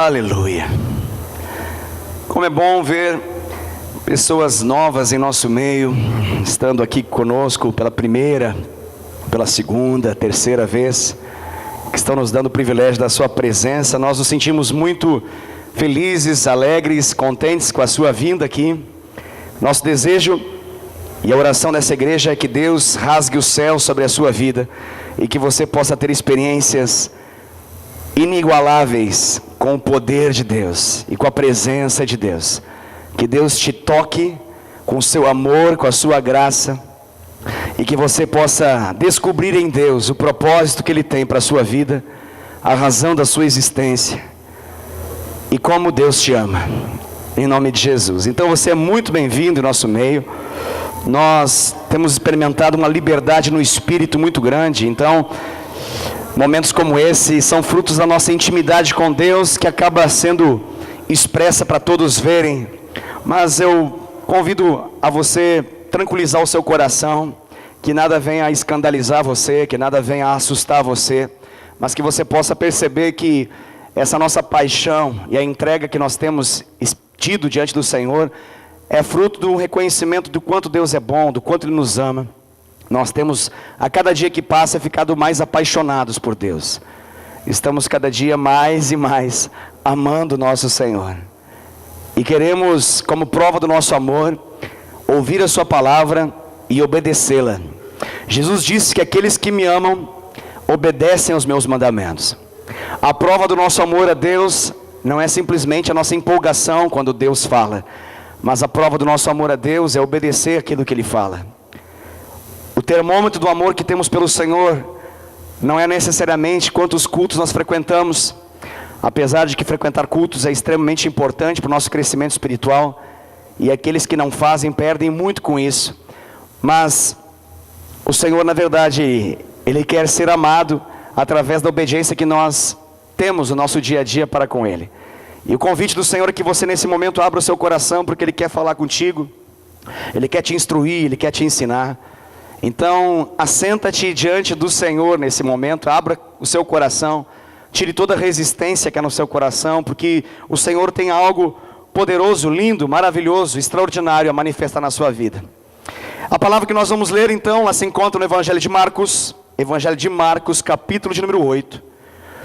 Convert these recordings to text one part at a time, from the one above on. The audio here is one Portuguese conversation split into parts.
Aleluia. Como é bom ver pessoas novas em nosso meio, estando aqui conosco pela primeira, pela segunda, terceira vez, que estão nos dando o privilégio da sua presença. Nós nos sentimos muito felizes, alegres, contentes com a sua vinda aqui. Nosso desejo e a oração dessa igreja é que Deus rasgue o céu sobre a sua vida e que você possa ter experiências inigualáveis com o poder de Deus e com a presença de Deus. Que Deus te toque com o seu amor, com a sua graça, e que você possa descobrir em Deus o propósito que Ele tem para a sua vida, a razão da sua existência e como Deus te ama, em nome de Jesus. Então você é muito bem-vindo em nosso meio. Nós temos experimentado uma liberdade no Espírito muito grande. Então momentos como esse são frutos da nossa intimidade com Deus, que acaba sendo expressa para todos verem. Mas eu convido a você tranquilizar o seu coração, que nada venha a escandalizar você, que nada venha a assustar você, mas que você possa perceber que essa nossa paixão e a entrega que nós temos tido diante do Senhor é fruto do reconhecimento do quanto Deus é bom, do quanto Ele nos ama. Nós temos, a cada dia que passa, ficado mais apaixonados por Deus. Estamos cada dia mais e mais amando o nosso Senhor. E queremos, como prova do nosso amor, ouvir a sua palavra e obedecê-la. Jesus disse que aqueles que me amam, obedecem aos meus mandamentos. A prova do nosso amor a Deus não é simplesmente a nossa empolgação quando Deus fala, mas a prova do nosso amor a Deus é obedecer aquilo que Ele fala. O termômetro do amor que temos pelo Senhor não é necessariamente quantos cultos nós frequentamos, apesar de que frequentar cultos é extremamente importante para o nosso crescimento espiritual, e aqueles que não fazem perdem muito com isso. Mas o Senhor, na verdade, Ele quer ser amado através da obediência que nós temos no nosso dia a dia para com Ele. E o convite do Senhor é que você nesse momento abra o seu coração, porque Ele quer falar contigo, Ele quer te instruir, Ele quer te ensinar. Então assenta-te diante do Senhor nesse momento, abra o seu coração, tire toda a resistência que há no seu coração, porque o Senhor tem algo poderoso, lindo, maravilhoso, extraordinário a manifestar na sua vida. A palavra que nós vamos ler então, ela se encontra no Evangelho de Marcos, capítulo de número 8,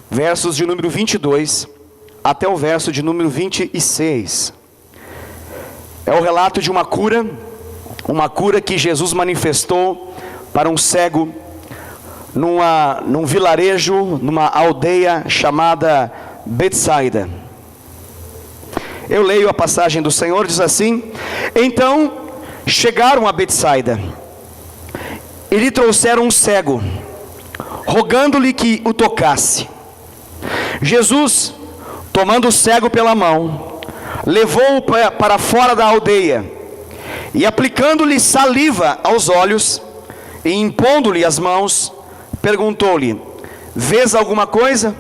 versos de número 22 até o verso de número 26. É o relato de uma cura que Jesus manifestou para um cego num vilarejo, numa aldeia chamada Betsaida. Eu leio a passagem do Senhor, diz assim: Então chegaram a Betsaida e lhe trouxeram um cego, rogando-lhe que o tocasse. Jesus, tomando o cego pela mão, levou-o para fora da aldeia, e aplicando-lhe saliva aos olhos, e impondo-lhe as mãos, perguntou-lhe: Vês alguma coisa?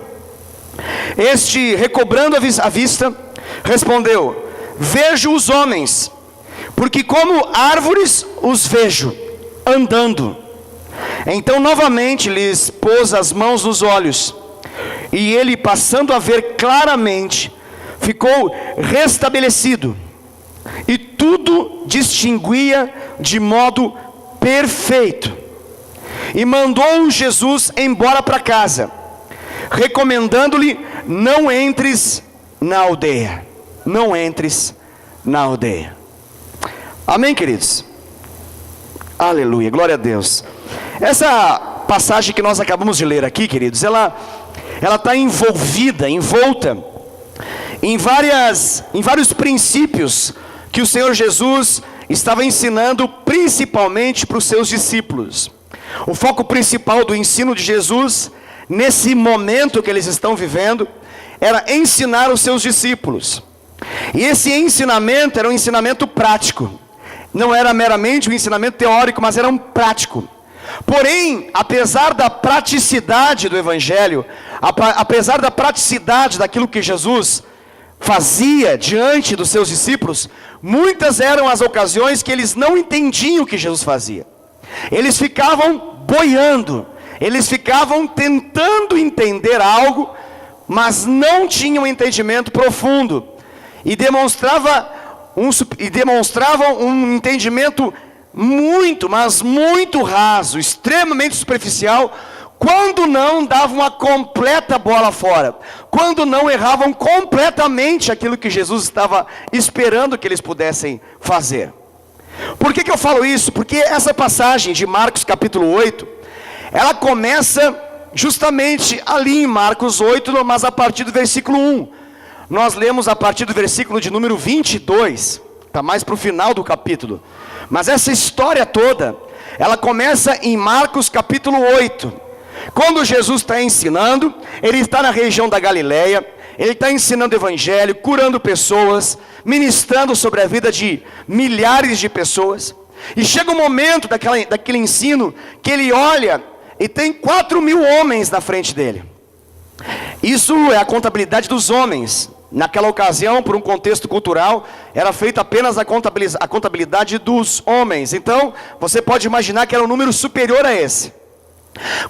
Este, recobrando a vista, respondeu: Vejo os homens, porque como árvores os vejo, andando. Então novamente lhes pôs as mãos nos olhos, e ele, passando a ver claramente, ficou restabelecido, e tudo distinguia de modo perfeito. E mandou Jesus embora para casa, recomendando-lhe: não entres na aldeia. Não entres na aldeia. Amém, queridos? Aleluia, glória a Deus. Essa passagem que nós acabamos de ler aqui, queridos, ela está envolta em vários princípios que o Senhor Jesus estava ensinando, principalmente para os seus discípulos. O foco principal do ensino de Jesus, nesse momento que eles estão vivendo, era ensinar os seus discípulos. E esse ensinamento era um ensinamento prático. Não era meramente um ensinamento teórico, mas era um prático. Porém, apesar da praticidade do Evangelho, apesar da praticidade daquilo que Jesus fazia diante dos seus discípulos, muitas eram as ocasiões que eles não entendiam o que Jesus fazia. Eles ficavam boiando, eles ficavam tentando entender algo mas não tinham um entendimento profundo, e demonstravam um entendimento muito, mas muito raso, extremamente superficial, quando não davam a completa bola fora, quando não erravam completamente aquilo que Jesus estava esperando que eles pudessem fazer. Por que eu falo isso? Porque essa passagem de Marcos capítulo 8, ela começa justamente ali em Marcos 8, mas a partir do versículo 1. Nós lemos a partir do versículo de número 22, está mais para o final do capítulo. Mas essa história toda, ela começa em Marcos capítulo 8. Quando Jesus está ensinando, ele está na região da Galileia, ele está ensinando o evangelho, curando pessoas, ministrando sobre a vida de milhares de pessoas. E chega um momento daquele ensino, que ele olha e tem 4.000 homens na frente dele. Isso é a contabilidade dos homens. Naquela ocasião, por um contexto cultural, era feita apenas a contabilidade dos homens. Então, você pode imaginar que era um número superior a esse.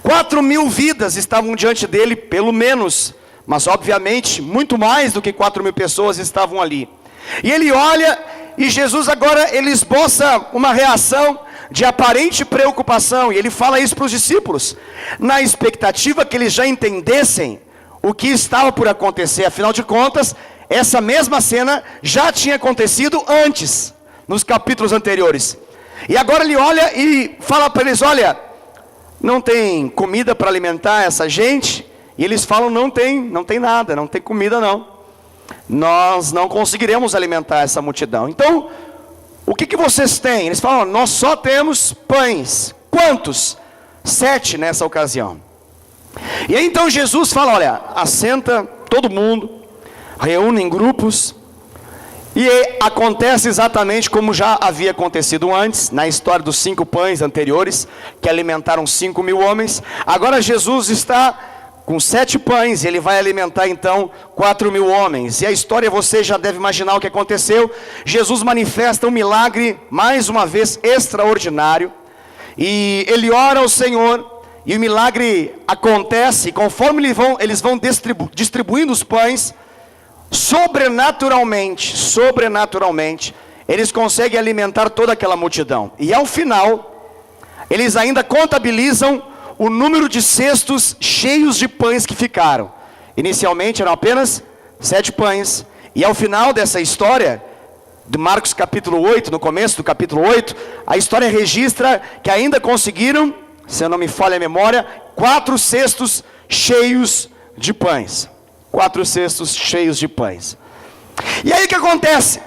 4.000 vidas estavam diante dele, pelo menos, mas obviamente, muito mais do que 4.000 pessoas estavam ali. E ele olha, e Jesus agora, ele esboça uma reação de aparente preocupação, e ele fala isso para os discípulos, na expectativa que eles já entendessem o que estava por acontecer. Afinal de contas, essa mesma cena já tinha acontecido antes, nos capítulos anteriores. E agora ele olha e fala para eles: olha, não tem comida para alimentar essa gente? E eles falam: não tem nada, não tem comida não. Nós não conseguiremos alimentar essa multidão. Então, o que vocês têm? Eles falam: nós só temos pães. Quantos? 7 nessa ocasião. E aí então Jesus fala: olha, assenta todo mundo, reúne em grupos. E acontece exatamente como já havia acontecido antes, na história dos 5 pães anteriores, que alimentaram 5.000 homens. Agora Jesus está com 7 pães, e ele vai alimentar então 4.000 homens. E a história, você já deve imaginar o que aconteceu. Jesus manifesta um milagre, mais uma vez, extraordinário. E ele ora ao Senhor, e o milagre acontece. Conforme eles vão distribuindo os pães, sobrenaturalmente, eles conseguem alimentar toda aquela multidão. E ao final, eles ainda contabilizam o número de cestos cheios de pães que ficaram. Inicialmente eram apenas 7 pães. E ao final dessa história, de Marcos capítulo 8, no começo do capítulo 8, a história registra que ainda conseguiram, se eu não me falha a memória, 4 cestos cheios de pães. 4 cestos cheios de pães. E aí o que acontece?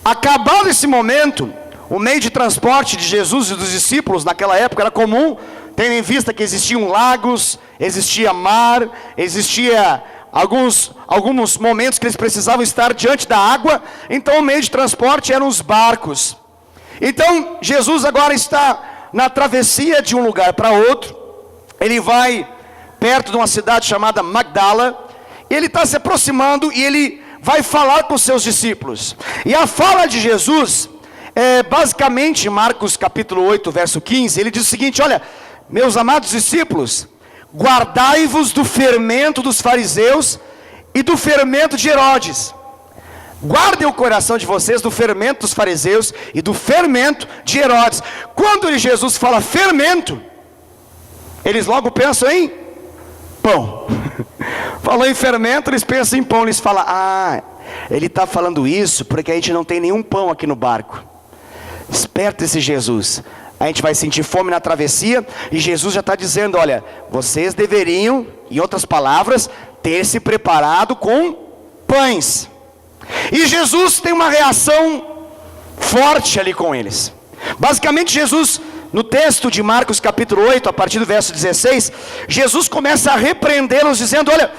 Acabado esse momento, o meio de transporte de Jesus e dos discípulos naquela época era comum, tendo em vista que existiam lagos, existia mar, existia alguns momentos que eles precisavam estar diante da água. Então o meio de transporte eram os barcos. Então Jesus agora está na travessia de um lugar para outro. Ele vai perto de uma cidade chamada Magdala. Ele está se aproximando e ele vai falar com os seus discípulos. E a fala de Jesus é basicamente Marcos capítulo 8, verso 15. Ele diz o seguinte: olha, meus amados discípulos, guardai-vos do fermento dos fariseus e do fermento de Herodes. Guardem o coração de vocês do fermento dos fariseus e do fermento de Herodes. Quando Jesus fala fermento, eles logo pensam em pão. Falou em fermento, eles pensam em pão. Eles falam: ah, ele está falando isso porque a gente não tem nenhum pão aqui no barco. Esperta esse Jesus. A gente vai sentir fome na travessia, e Jesus já está dizendo: olha, vocês deveriam, em outras palavras, ter se preparado com pães. E Jesus tem uma reação forte ali com eles. Basicamente Jesus, no texto de Marcos capítulo 8, a partir do verso 16, Jesus começa a repreendê-los dizendo: olha,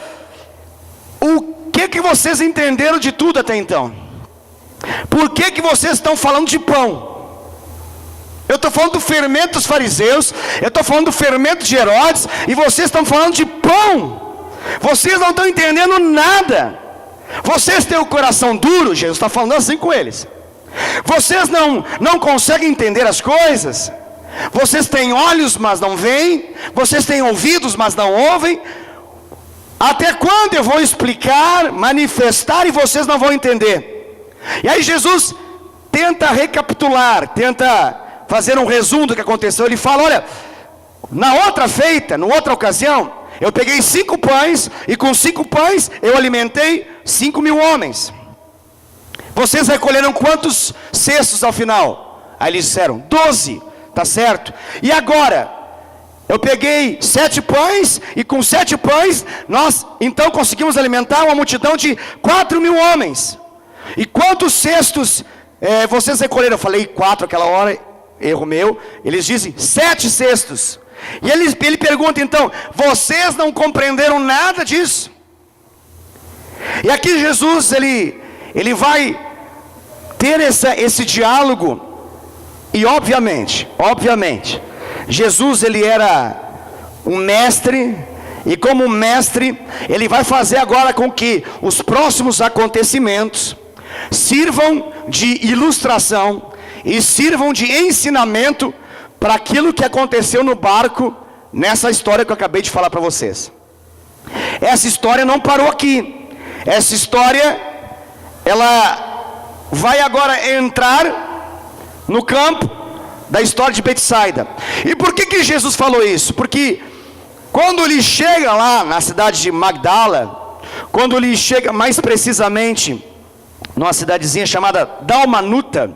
o que vocês entenderam de tudo até então? Por que vocês estão falando de pão? Eu estou falando do fermento dos fariseus, eu estou falando do fermento de Herodes, e vocês estão falando de pão. Vocês não estão entendendo nada. Vocês têm o coração duro. Jesus está falando assim com eles. Vocês não conseguem entender as coisas. Vocês têm olhos, mas não veem. Vocês têm ouvidos, mas não ouvem. Até quando eu vou explicar, manifestar e vocês não vão entender? E aí Jesus tenta recapitular, tenta fazer um resumo do que aconteceu. Ele fala: olha, na outra ocasião, eu peguei 5 pães, e com 5 pães eu alimentei 5.000 homens. Vocês recolheram quantos cestos ao final? Aí eles disseram: 12, tá certo. E agora? Eu peguei 7 pães, e com 7 pães, nós então conseguimos alimentar uma multidão de 4.000 homens. E quantos cestos vocês recolheram? Eu falei 4 aquela hora, erro meu. Eles dizem 7 cestos. E ele pergunta então: vocês não compreenderam nada disso? E aqui Jesus, ele vai ter esse diálogo. E obviamente, Jesus, ele era um mestre, e como mestre, ele vai fazer agora com que os próximos acontecimentos sirvam de ilustração e sirvam de ensinamento para aquilo que aconteceu no barco, nessa história que eu acabei de falar para vocês. Essa história não parou aqui. Essa história, ela vai agora entrar no campo da história de Betsaida. E por que Jesus falou isso? Porque quando ele chega lá na cidade de Magdala, quando ele chega mais precisamente numa cidadezinha chamada Dalmanuta,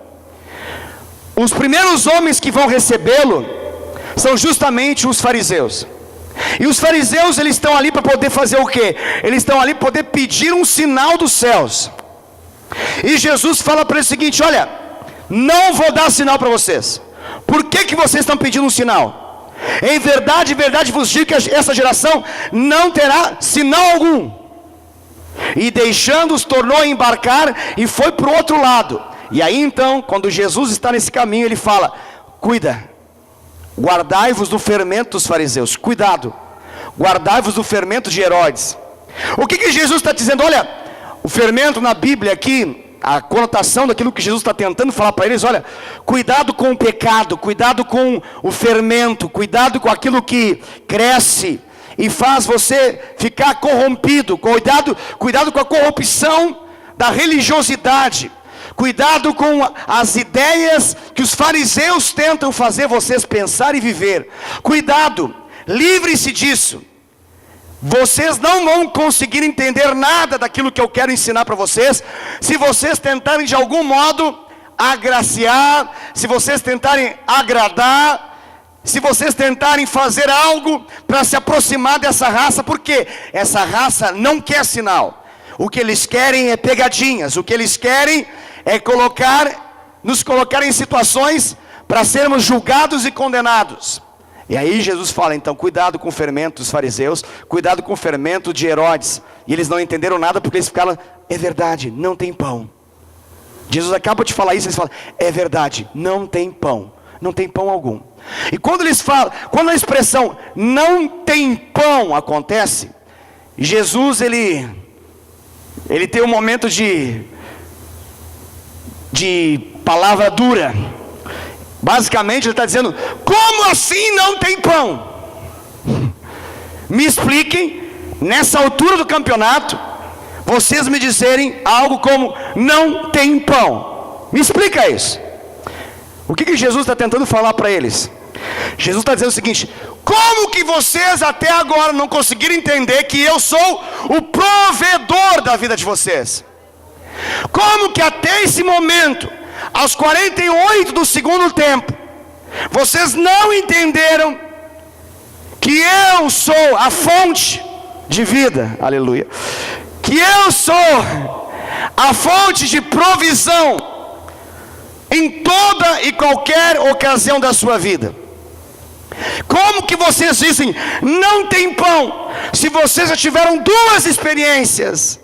os primeiros homens que vão recebê-lo são justamente os fariseus. E os fariseus, eles estão ali para poder fazer o quê? Eles estão ali para poder pedir um sinal dos céus. E Jesus fala para eles o seguinte: olha, não vou dar sinal para vocês. Por que vocês estão pedindo um sinal? Em verdade vos digo que essa geração não terá sinal algum. E deixando-os, tornou a embarcar e foi para o outro lado. E aí então, quando Jesus está nesse caminho, ele fala: cuida, guardai-vos do fermento dos fariseus. Cuidado, guardai-vos do fermento de Herodes. O que Jesus está dizendo? Olha, o fermento na Bíblia aqui, a conotação daquilo que Jesus está tentando falar para eles: olha, cuidado com o pecado, cuidado com o fermento, cuidado com aquilo que cresce e faz você ficar corrompido, cuidado com a corrupção da religiosidade, cuidado com as ideias que os fariseus tentam fazer vocês pensar e viver. Cuidado, livre-se disso. Vocês não vão conseguir entender nada daquilo que eu quero ensinar para vocês, se vocês tentarem de algum modo agraciar, se vocês tentarem agradar, se vocês tentarem fazer algo para se aproximar dessa raça, porque essa raça não quer sinal. O que eles querem é pegadinhas, o que eles querem é nos colocar em situações para sermos julgados e condenados. E aí Jesus fala: então cuidado com o fermento dos fariseus, cuidado com o fermento de Herodes. E eles não entenderam nada porque eles ficaram: é verdade, não tem pão. Jesus acaba de falar isso, eles falam: é verdade, não tem pão, não tem pão algum. E quando eles falam, quando a expressão não tem pão acontece, Jesus ele tem um momento de palavra dura. Basicamente ele está dizendo: como assim não tem pão? Me expliquem, nessa altura do campeonato, vocês me dizerem algo como não tem pão. Me explica isso. O que Jesus está tentando falar para eles? Jesus está dizendo o seguinte: como que vocês até agora não conseguiram entender que eu sou o provedor da vida de vocês? Como que até esse momento, aos 48 do segundo tempo, vocês não entenderam que eu sou a fonte de vida? Aleluia. Que eu sou a fonte de provisão em toda e qualquer ocasião da sua vida. Como que vocês dizem não tem pão, se vocês já tiveram 2 experiências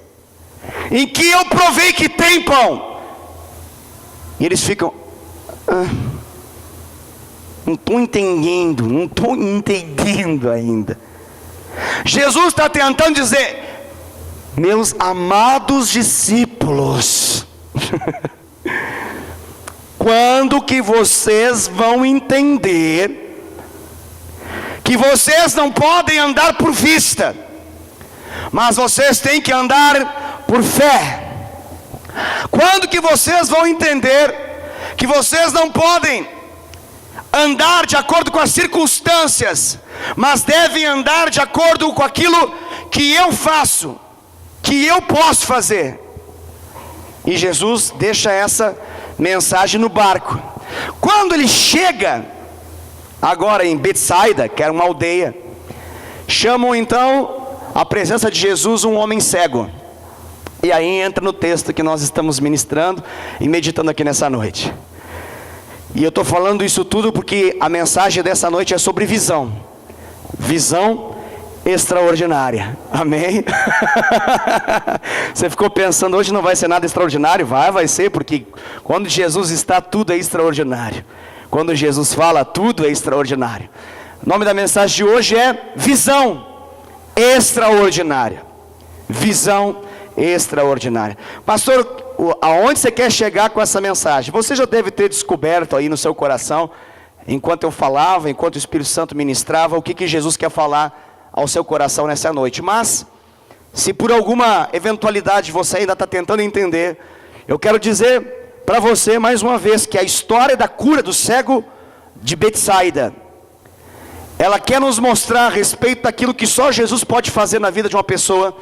em que eu provei que tem pão? E eles ficam: não estou entendendo ainda. Jesus está tentando dizer: meus amados discípulos, quando que vocês vão entender que vocês não podem andar por vista, mas vocês têm que andar por fé. Quando que vocês vão entender que vocês não podem andar de acordo com as circunstâncias, mas devem andar de acordo com aquilo que eu faço, que eu posso fazer? E Jesus deixa essa mensagem no barco. Quando ele chega agora em Betsaida, que era uma aldeia, chamam então a presença de Jesus um homem cego. E aí entra no texto que nós estamos ministrando e meditando aqui nessa noite. E eu estou falando isso tudo porque a mensagem dessa noite é sobre visão. Visão extraordinária. Amém? Você ficou pensando, hoje não vai ser nada extraordinário? Vai ser, porque quando Jesus está, tudo é extraordinário. Quando Jesus fala, tudo é extraordinário. O nome da mensagem de hoje é visão extraordinária. Visão extraordinária. Pastor, aonde você quer chegar com essa mensagem? Você já deve ter descoberto aí no seu coração, enquanto eu falava, enquanto o Espírito Santo ministrava, o que Jesus quer falar ao seu coração nessa noite. Mas, se por alguma eventualidade você ainda está tentando entender, eu quero dizer para você mais uma vez que a história da cura do cego de Betsaida, ela quer nos mostrar a respeito daquilo que só Jesus pode fazer na vida de uma pessoa,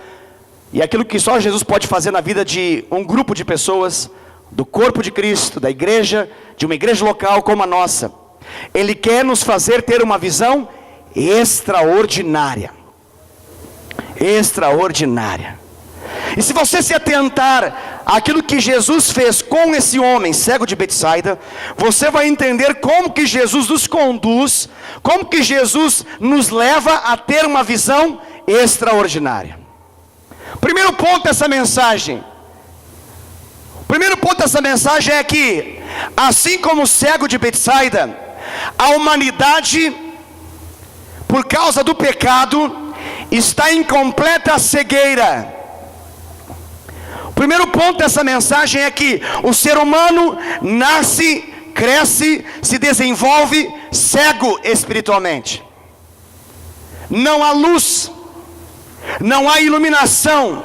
e aquilo que só Jesus pode fazer na vida de um grupo de pessoas, do corpo de Cristo, da igreja, de uma igreja local como a nossa. Ele quer nos fazer ter uma visão extraordinária. Extraordinária. E se você se atentar àquilo que Jesus fez com esse homem cego de Betsaida, você vai entender como que Jesus nos conduz, como que Jesus nos leva a ter uma visão extraordinária. Primeiro ponto dessa mensagem. O primeiro ponto dessa mensagem é que, assim como o cego de Betsaida, a humanidade, por causa do pecado, está em completa cegueira. O primeiro ponto dessa mensagem é que o ser humano nasce, cresce, se desenvolve cego espiritualmente. Não há luz, não há iluminação,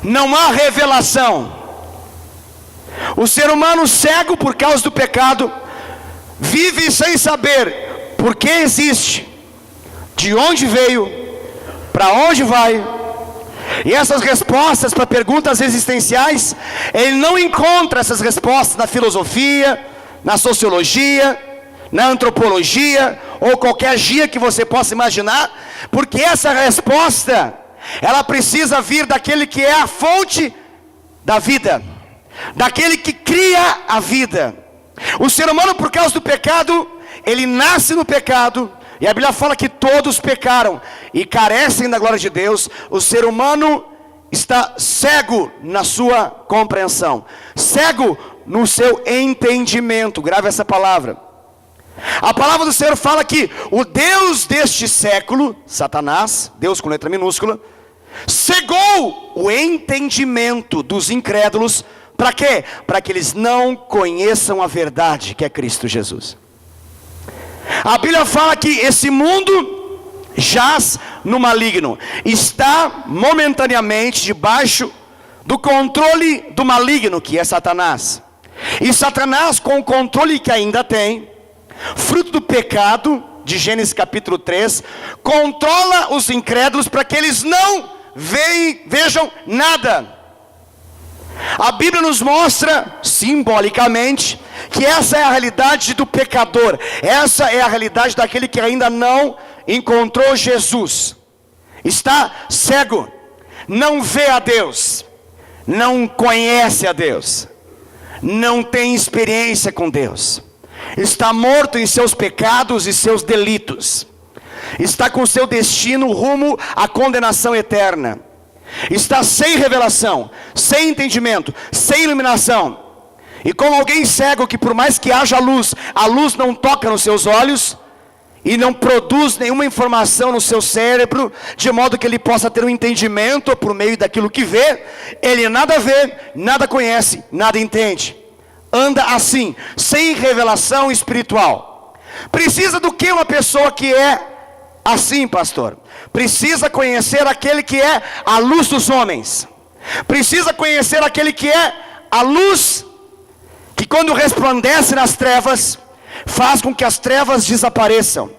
não há revelação. O ser humano cego por causa do pecado vive sem saber por que existe, de onde veio, para onde vai. E essas respostas para perguntas existenciais, ele não encontra essas respostas na filosofia, na sociologia, na antropologia ou qualquer gia que você possa imaginar, porque essa resposta ela precisa vir daquele que é a fonte da vida, daquele que cria a vida. O ser humano, por causa do pecado, ele nasce no pecado, e a Bíblia fala que todos pecaram e carecem da glória de Deus. O ser humano está cego na sua compreensão, cego no seu entendimento. Grave essa palavra. A palavra do Senhor fala que o Deus deste século, Satanás, Deus com letra minúscula, cegou o entendimento dos incrédulos. Para quê? Para que eles não conheçam a verdade, que é Cristo Jesus. A Bíblia fala que esse mundo jaz no maligno, está momentaneamente debaixo do controle do maligno, que é Satanás. E Satanás, com o controle que ainda tem, fruto do pecado, de Gênesis capítulo 3, controla os incrédulos para que eles não vejam nada. A Bíblia nos mostra simbolicamente que essa é a realidade do pecador, essa é a realidade daquele que ainda não encontrou Jesus. Está cego, não vê a Deus, não conhece a Deus, não tem experiência com Deus, está morto em seus pecados e seus delitos, está com seu destino rumo à condenação eterna. Está sem revelação, sem entendimento, sem iluminação. E como alguém cego que por mais que haja luz, a luz não toca nos seus olhos e não produz nenhuma informação no seu cérebro, de modo que ele possa ter um entendimento por meio daquilo que vê, ele nada vê, nada conhece, nada entende. Anda assim, sem revelação espiritual. Precisa do que uma pessoa que é Assim, pastor, precisa conhecer aquele que é a luz dos homens. Precisa conhecer aquele que é a luz, que quando resplandece nas trevas, faz com que as trevas desapareçam.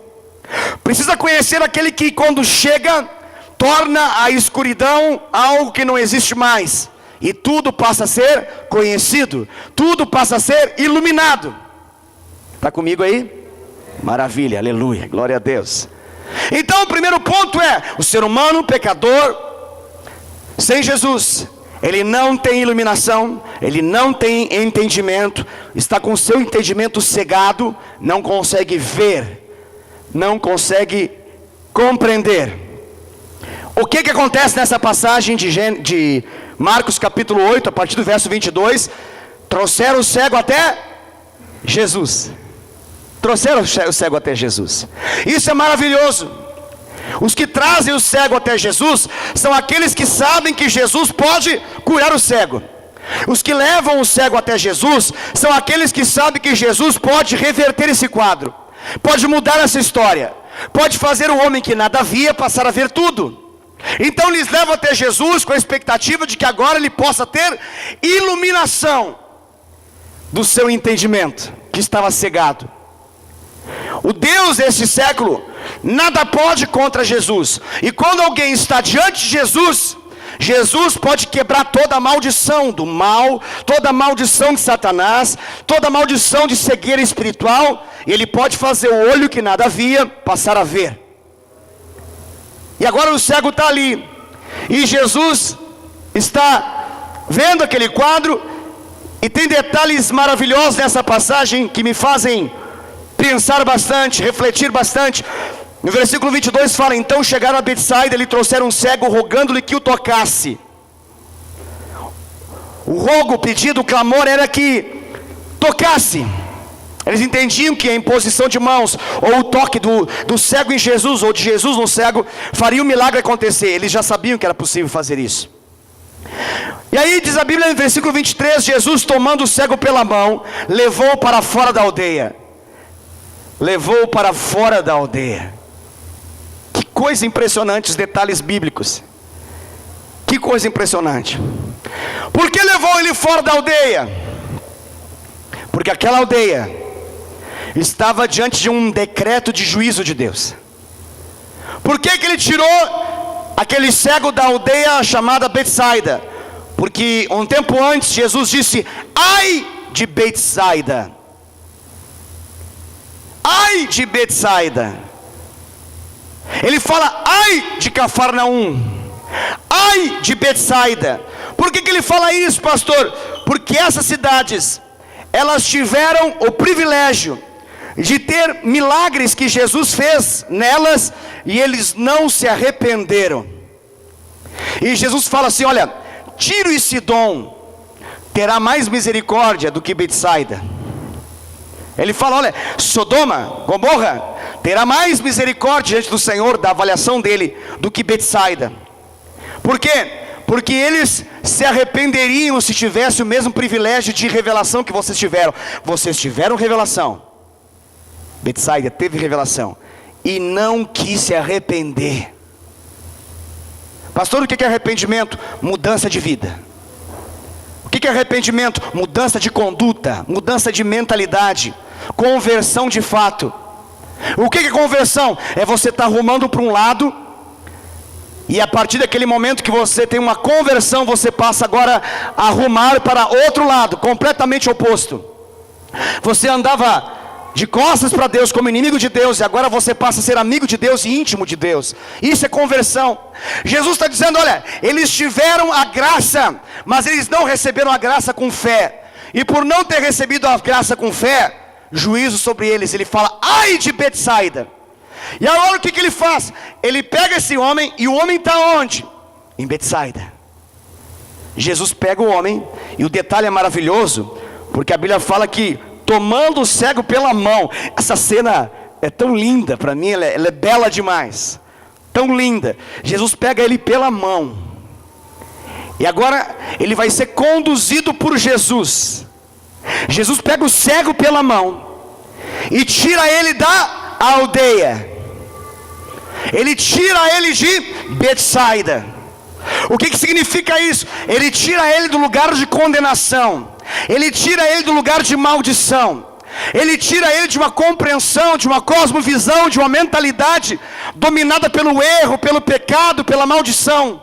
Precisa conhecer aquele que quando chega, torna a escuridão algo que não existe mais. E tudo passa a ser conhecido, tudo passa a ser iluminado. Está comigo aí? Maravilha, aleluia, glória a Deus. Então o primeiro ponto é, o ser humano pecador, sem Jesus, ele não tem iluminação, ele não tem entendimento, está com o seu entendimento cegado, não consegue ver, não consegue compreender. O que acontece nessa passagem de Marcos capítulo 8, a partir do verso 22, trouxeram o cego até Jesus. Trouxeram o cego até Jesus. Isso é maravilhoso. Os que trazem o cego até Jesus são aqueles que sabem que Jesus pode curar o cego. Os que levam o cego até Jesus são aqueles que sabem que Jesus pode reverter esse quadro, pode mudar essa história, pode fazer o homem que nada via passar a ver tudo. Então eles levam até Jesus com a expectativa de que agora ele possa ter iluminação do seu entendimento, que estava cegado. O Deus desse século nada pode contra Jesus. E quando alguém está diante de Jesus, Jesus pode quebrar toda a maldição do mal, toda a maldição de Satanás, toda a maldição de cegueira espiritual. E ele pode fazer o olho que nada via passar a ver. E agora o cego está ali, e Jesus está vendo aquele quadro. E tem detalhes maravilhosos nessa passagem que me fazem pensar bastante, refletir bastante. No versículo 22 fala: então chegaram a Betsaida e lhe trouxeram um cego, rogando-lhe que o tocasse. O rogo, o pedido, o clamor era que tocasse. Eles entendiam que a imposição de mãos, ou o toque do cego em Jesus, ou de Jesus no cego, faria o milagre acontecer. Eles já sabiam que era possível fazer isso. E aí diz a Bíblia no versículo 23, Jesus tomando o cego pela mão, levou-o para fora da aldeia. Levou-o para fora da aldeia. Que coisa impressionante os detalhes bíblicos. Que coisa impressionante. Por que levou ele fora da aldeia? Porque aquela aldeia estava diante de um decreto de juízo de Deus. Por que ele tirou aquele cego da aldeia chamada Betsaida? Porque um tempo antes Jesus disse: ai de Betsaida, ai de Betsaida. Ele fala: ai de Cafarnaum, ai de Betsaida. Por que ele fala isso, pastor? Porque essas cidades, elas tiveram o privilégio de ter milagres que Jesus fez nelas, e eles não se arrependeram. E Jesus fala assim: olha, Tiro e Sidom terá mais misericórdia do que Betsaida. Ele fala: olha, Sodoma, Gomorra terá mais misericórdia diante do Senhor, da avaliação dele, do que Betsaida. Por quê? Porque eles se arrependeriam se tivessem o mesmo privilégio de revelação que vocês tiveram. Vocês tiveram revelação, Betsaida teve revelação e não quis se arrepender. Pastor, o que é arrependimento? Mudança de vida. O que é arrependimento? Mudança de conduta, mudança de mentalidade, conversão de fato. O que é conversão? É você estar rumando para um lado, e a partir daquele momento que você tem uma conversão, você passa agora a rumar para outro lado, completamente oposto. Você andava de costas para Deus como inimigo de Deus, e agora você passa a ser amigo de Deus e íntimo de Deus. Isso é conversão. Jesus está dizendo: olha, eles tiveram a graça, mas eles não receberam a graça com fé. E por não ter recebido a graça com fé, juízo sobre eles. Ele fala: ai de Betsaida. E agora o que ele faz? Ele pega esse homem, e o homem está onde? Em Betsaida. Jesus pega o homem, e o detalhe é maravilhoso, porque a Bíblia fala que tomando o cego pela mão. Essa cena é tão linda para mim, ela é bela demais, tão linda. Jesus pega ele pela mão, e agora ele vai ser conduzido por Jesus. Jesus pega o cego pela mão e tira ele da aldeia. Ele tira ele de Betsaida. O que significa isso? Ele tira ele do lugar de condenação. Ele tira ele do lugar de maldição. Ele tira ele de uma compreensão, de uma cosmovisão, de uma mentalidade dominada pelo erro, pelo pecado, pela maldição.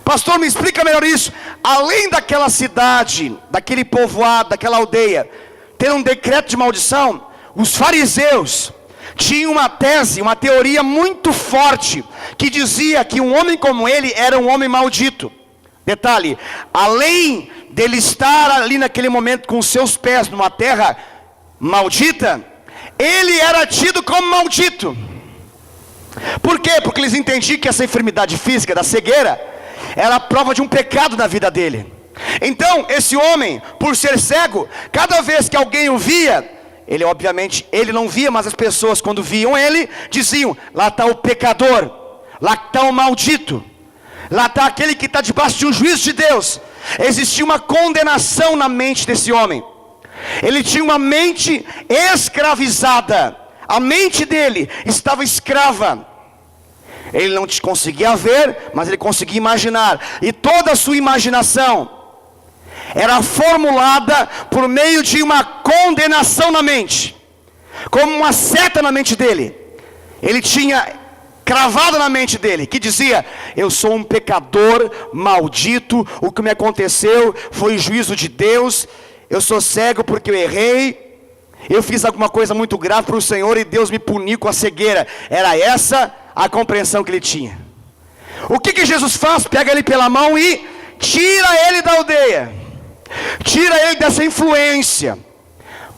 Pastor, me explica melhor isso. Além daquela cidade, daquele povoado, daquela aldeia ter um decreto de maldição, os fariseus tinham uma tese, uma teoria muito forte, que dizia que um homem como ele era um homem maldito. Detalhe, além dele estar ali naquele momento com seus pés numa terra maldita, ele era tido como maldito. Por quê? Porque eles entendiam que essa enfermidade física da cegueira era a prova de um pecado na vida dele. Então esse homem, por ser cego, cada vez que alguém o via, ele obviamente, ele não via, mas as pessoas quando viam ele, diziam: lá está o pecador, lá está o maldito, lá está aquele que está debaixo de um juízo de Deus. Existia uma condenação na mente desse homem. Ele tinha uma mente escravizada. A mente dele estava escrava. Ele não conseguia ver, mas ele conseguia imaginar. E toda a sua imaginação era formulada por meio de uma condenação na mente, como uma seta na mente dele. Ele tinha cravado na mente dele, que dizia: eu sou um pecador maldito, o que me aconteceu foi juízo de Deus, eu sou cego porque eu errei, eu fiz alguma coisa muito grave para o Senhor e Deus me puniu com a cegueira. Era essa a compreensão que ele tinha. O que Jesus faz? Pega ele pela mão e tira ele da aldeia, tira ele dessa influência.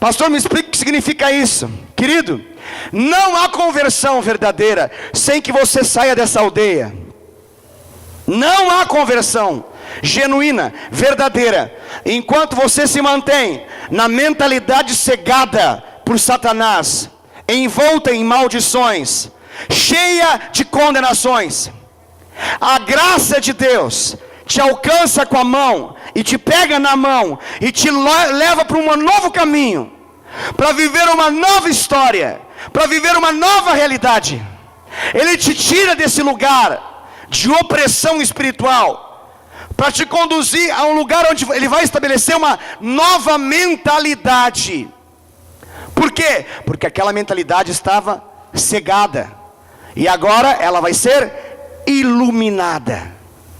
Pastor, me explica o que significa isso. Querido, não há conversão verdadeira sem que você saia dessa aldeia. Não há conversão genuína, verdadeira, enquanto você se mantém na mentalidade cegada por Satanás, envolta em maldições, cheia de condenações. A graça de Deus te alcança com a mão, e te pega na mão, e te leva para um novo caminho, para viver uma nova história, para viver uma nova realidade. Ele te tira desse lugar de opressão espiritual, para te conduzir a um lugar onde ele vai estabelecer uma nova mentalidade. Por quê? Porque aquela mentalidade estava cegada, e agora ela vai ser iluminada.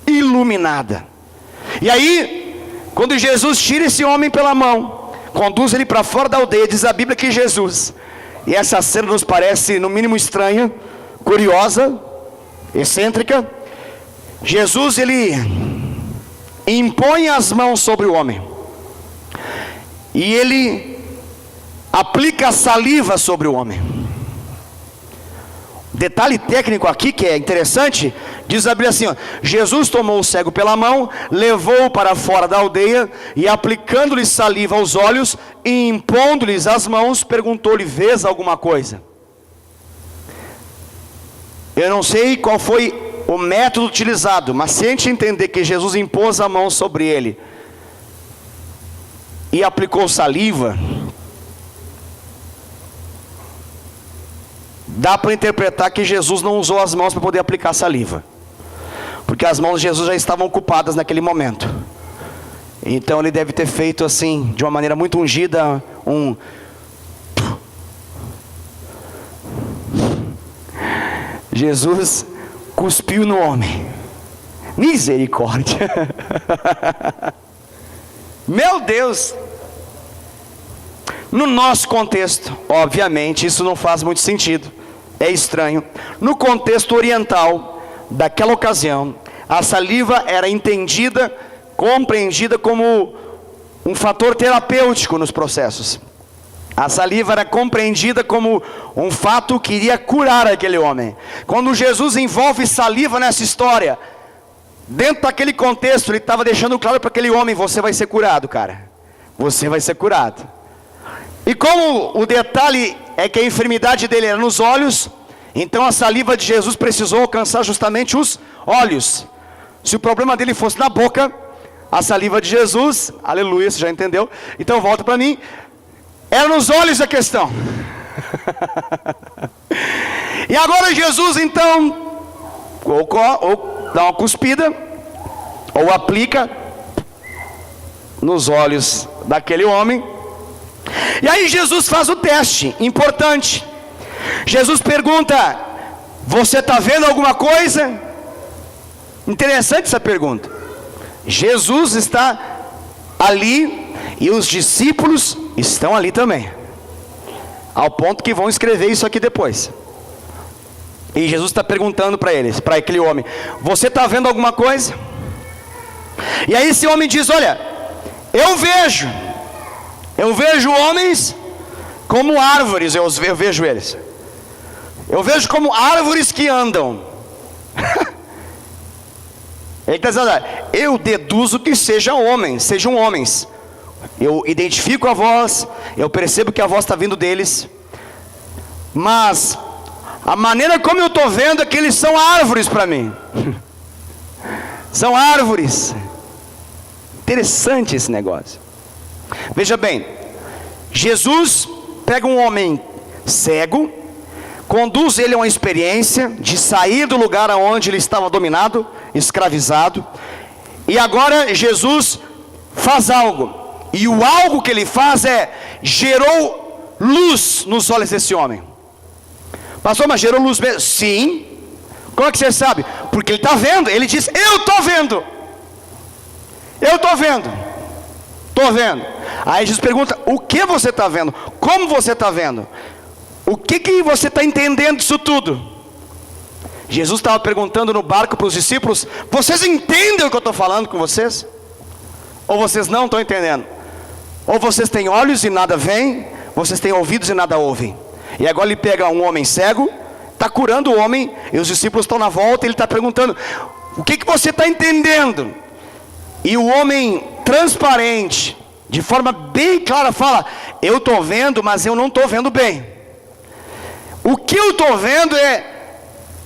Iluminada. E aí, quando Jesus tira esse homem pela mão, conduz ele para fora da aldeia, diz a Bíblia que Jesus, e essa cena nos parece no mínimo estranha, curiosa, excêntrica. Jesus, ele impõe as mãos sobre o homem, e ele aplica a saliva sobre o homem. Detalhe técnico aqui que é interessante, diz a Bíblia assim, ó: Jesus tomou o cego pela mão, levou-o para fora da aldeia, e aplicando-lhe saliva aos olhos, e impondo-lhes as mãos, perguntou-lhe: vês alguma coisa? Eu não sei qual foi o método utilizado, mas se a gente entender que Jesus impôs a mão sobre ele e aplicou saliva, dá para interpretar que Jesus não usou as mãos para poder aplicar saliva, porque as mãos de Jesus já estavam ocupadas naquele momento. Então ele deve ter feito assim, de uma maneira muito ungida, Jesus cuspiu no homem. Misericórdia. Meu Deus. No nosso contexto, obviamente, isso não faz muito sentido, é estranho. No contexto oriental daquela ocasião, a saliva era entendida, compreendida como um fator terapêutico nos processos. A saliva era compreendida como um fato que iria curar aquele homem. Quando Jesus envolve saliva nessa história, dentro daquele contexto, ele estava deixando claro para aquele homem: você vai ser curado, cara. Você vai ser curado. E como o detalhe é que a enfermidade dele era nos olhos, então a saliva de Jesus precisou alcançar justamente os olhos. Se o problema dele fosse na boca, a saliva de Jesus, aleluia, você já entendeu? Então volta para mim, era nos olhos a questão. E agora Jesus então, ou dá uma cuspida, ou aplica nos olhos daquele homem. E aí Jesus faz o teste, importante. Jesus pergunta: você está vendo alguma coisa? Interessante essa pergunta. Jesus está ali e os discípulos estão ali também, ao ponto que vão escrever isso aqui depois. E Jesus está perguntando para eles, para aquele homem: você está vendo alguma coisa? E aí esse homem diz: olha, eu vejo homens como árvores, eu vejo eles. Eu vejo como árvores que andam. Ele está dizendo: eu deduzo que sejam homens. Eu identifico a voz, eu percebo que a voz está vindo deles, mas a maneira como eu estou vendo é que eles são árvores para mim. São árvores. Interessante esse negócio. Veja bem, Jesus pega um homem cego, conduz ele a uma experiência de sair do lugar onde ele estava dominado, escravizado, e agora Jesus faz algo, e o algo que ele faz gerou luz nos olhos desse homem. Pastor, mas gerou luz mesmo? Sim. Como é que você sabe? Porque ele está vendo. Ele diz: eu estou vendo. Estou vendo. Aí Jesus pergunta: o que você está vendo? Como você está vendo? O que você está entendendo disso tudo? Jesus estava perguntando no barco para os discípulos: vocês entendem o que eu estou falando com vocês? Ou vocês não estão entendendo? Ou vocês têm olhos e nada veem, vocês têm ouvidos e nada ouvem. E agora ele pega um homem cego, está curando o homem, e os discípulos estão na volta, e ele está perguntando: o que você está entendendo? E o homem transparente, de forma bem clara, fala: eu estou vendo, mas eu não estou vendo bem. O que eu estou vendo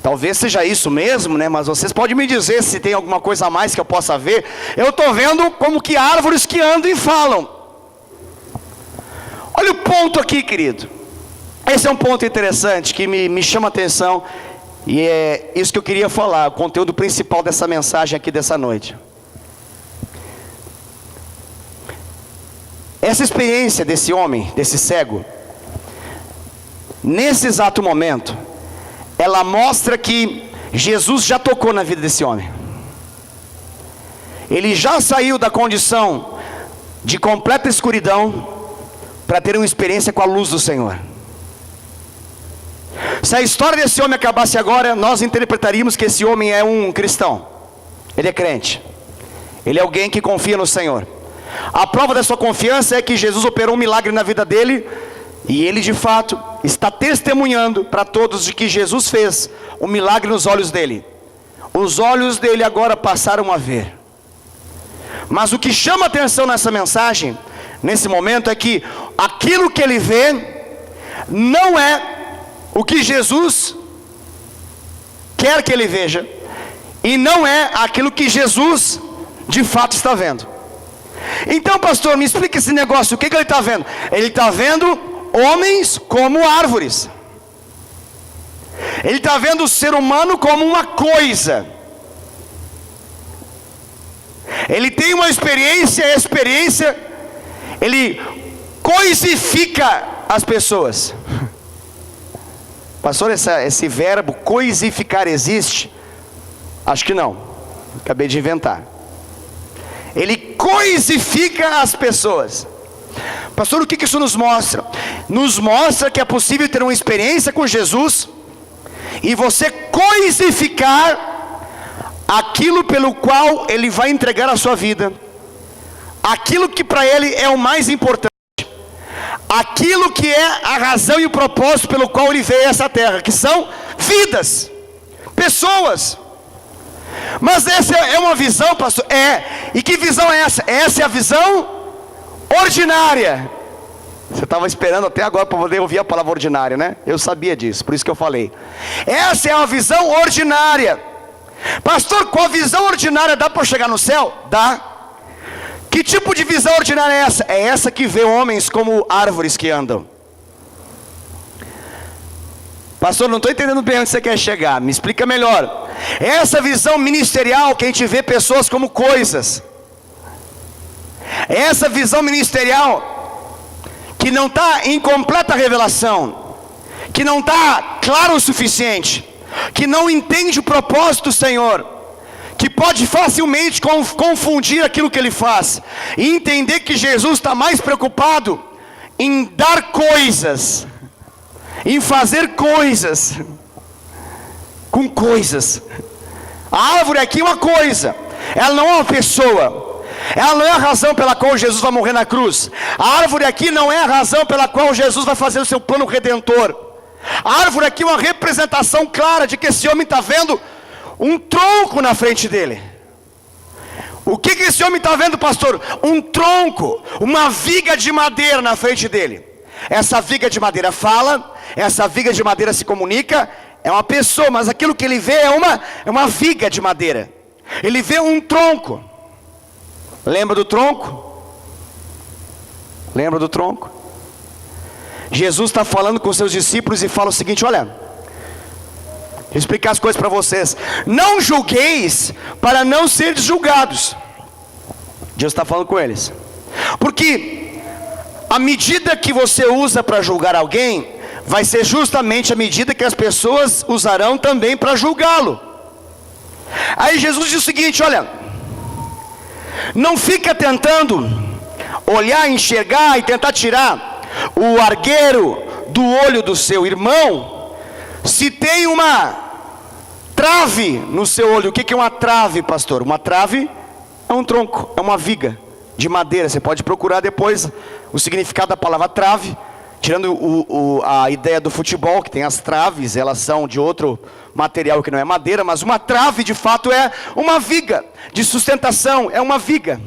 talvez seja isso mesmo, né? Mas vocês podem me dizer se tem alguma coisa a mais que eu possa ver. Eu estou vendo como que árvores que andam e falam. Olha o ponto aqui, querido. Esse é um ponto interessante que me chama a atenção, e é isso que eu queria falar, o conteúdo principal dessa mensagem aqui dessa noite. Essa experiência desse homem, desse cego, nesse exato momento, ela mostra que Jesus já tocou na vida desse homem. Ele já saiu da condição de completa escuridão para ter uma experiência com a luz do Senhor. Se a história desse homem acabasse agora, nós interpretaríamos que esse homem é um cristão. Ele é crente. Ele é alguém que confia no Senhor. A prova da sua confiança é que Jesus operou um milagre na vida dele, e ele de fato está testemunhando para todos de que Jesus fez um milagre nos olhos dele. Os olhos dele agora passaram a ver. Mas o que chama atenção nessa mensagem, nesse momento, é que aquilo que ele vê não é o que Jesus quer que ele veja, e não é aquilo que Jesus de fato está vendo. Então, pastor, me explica esse negócio. O que ele está vendo? Ele está vendo homens como árvores. Ele está vendo o ser humano como uma coisa. Ele tem uma experiência, ele coisifica as pessoas. Pastor, esse verbo coisificar existe? Acho que não, acabei de inventar. Ele coisifica as pessoas. Pastor, o que isso nos mostra? Nos mostra que é possível ter uma experiência com Jesus e você coisificar aquilo pelo qual Ele vai entregar a sua vida, aquilo que para Ele é o mais importante, aquilo que é a razão e o propósito pelo qual Ele veio a essa terra, que são vidas, pessoas. Mas essa é uma visão, pastor? E que visão é essa? Essa é a visão ordinária. Você estava esperando até agora para poder ouvir a palavra ordinária, né? Eu sabia disso, por isso que eu falei. Essa é uma visão ordinária. Pastor, com a visão ordinária dá para chegar no céu? Dá. Que tipo de visão ordinária é essa? É essa que vê homens como árvores que andam. Pastor, não estou entendendo bem onde você quer chegar, me explica melhor. Essa visão ministerial que a gente vê pessoas como coisas, essa visão ministerial que não está em completa revelação, que não está claro o suficiente, que não entende o propósito do Senhor, que pode facilmente confundir aquilo que Ele faz, e entender que Jesus está mais preocupado em dar coisas, em fazer coisas, com coisas. A árvore aqui é uma coisa, ela não é uma pessoa, ela não é a razão pela qual Jesus vai morrer na cruz. A árvore aqui não é a razão pela qual Jesus vai fazer o seu plano redentor. A árvore aqui é uma representação clara de que esse homem está vendo um tronco na frente dele. O que esse homem está vendo, pastor? Um tronco, uma viga de madeira na frente dele. Essa viga de madeira fala, essa viga de madeira se comunica, é uma pessoa, mas aquilo que ele vê é uma viga de madeira. Ele vê um tronco. Lembra do tronco? Lembra do tronco? Jesus está falando com seus discípulos e fala o seguinte: olha, vou explicar as coisas para vocês. Não julgueis para não seres julgados. Jesus está falando com eles, porque a medida que você usa para julgar alguém vai ser justamente a medida que as pessoas usarão também para julgá-lo. Aí Jesus diz o seguinte: olha, não fica tentando olhar, enxergar e tentar tirar o argueiro do olho do seu irmão, se tem uma trave no seu olho. O que é uma trave, pastor? Uma trave é um tronco, é uma viga de madeira. Você pode procurar depois o significado da palavra trave, tirando a ideia do futebol, que tem as traves, elas são de outro material que não é madeira, mas uma trave de fato é uma viga de sustentação, é uma viga.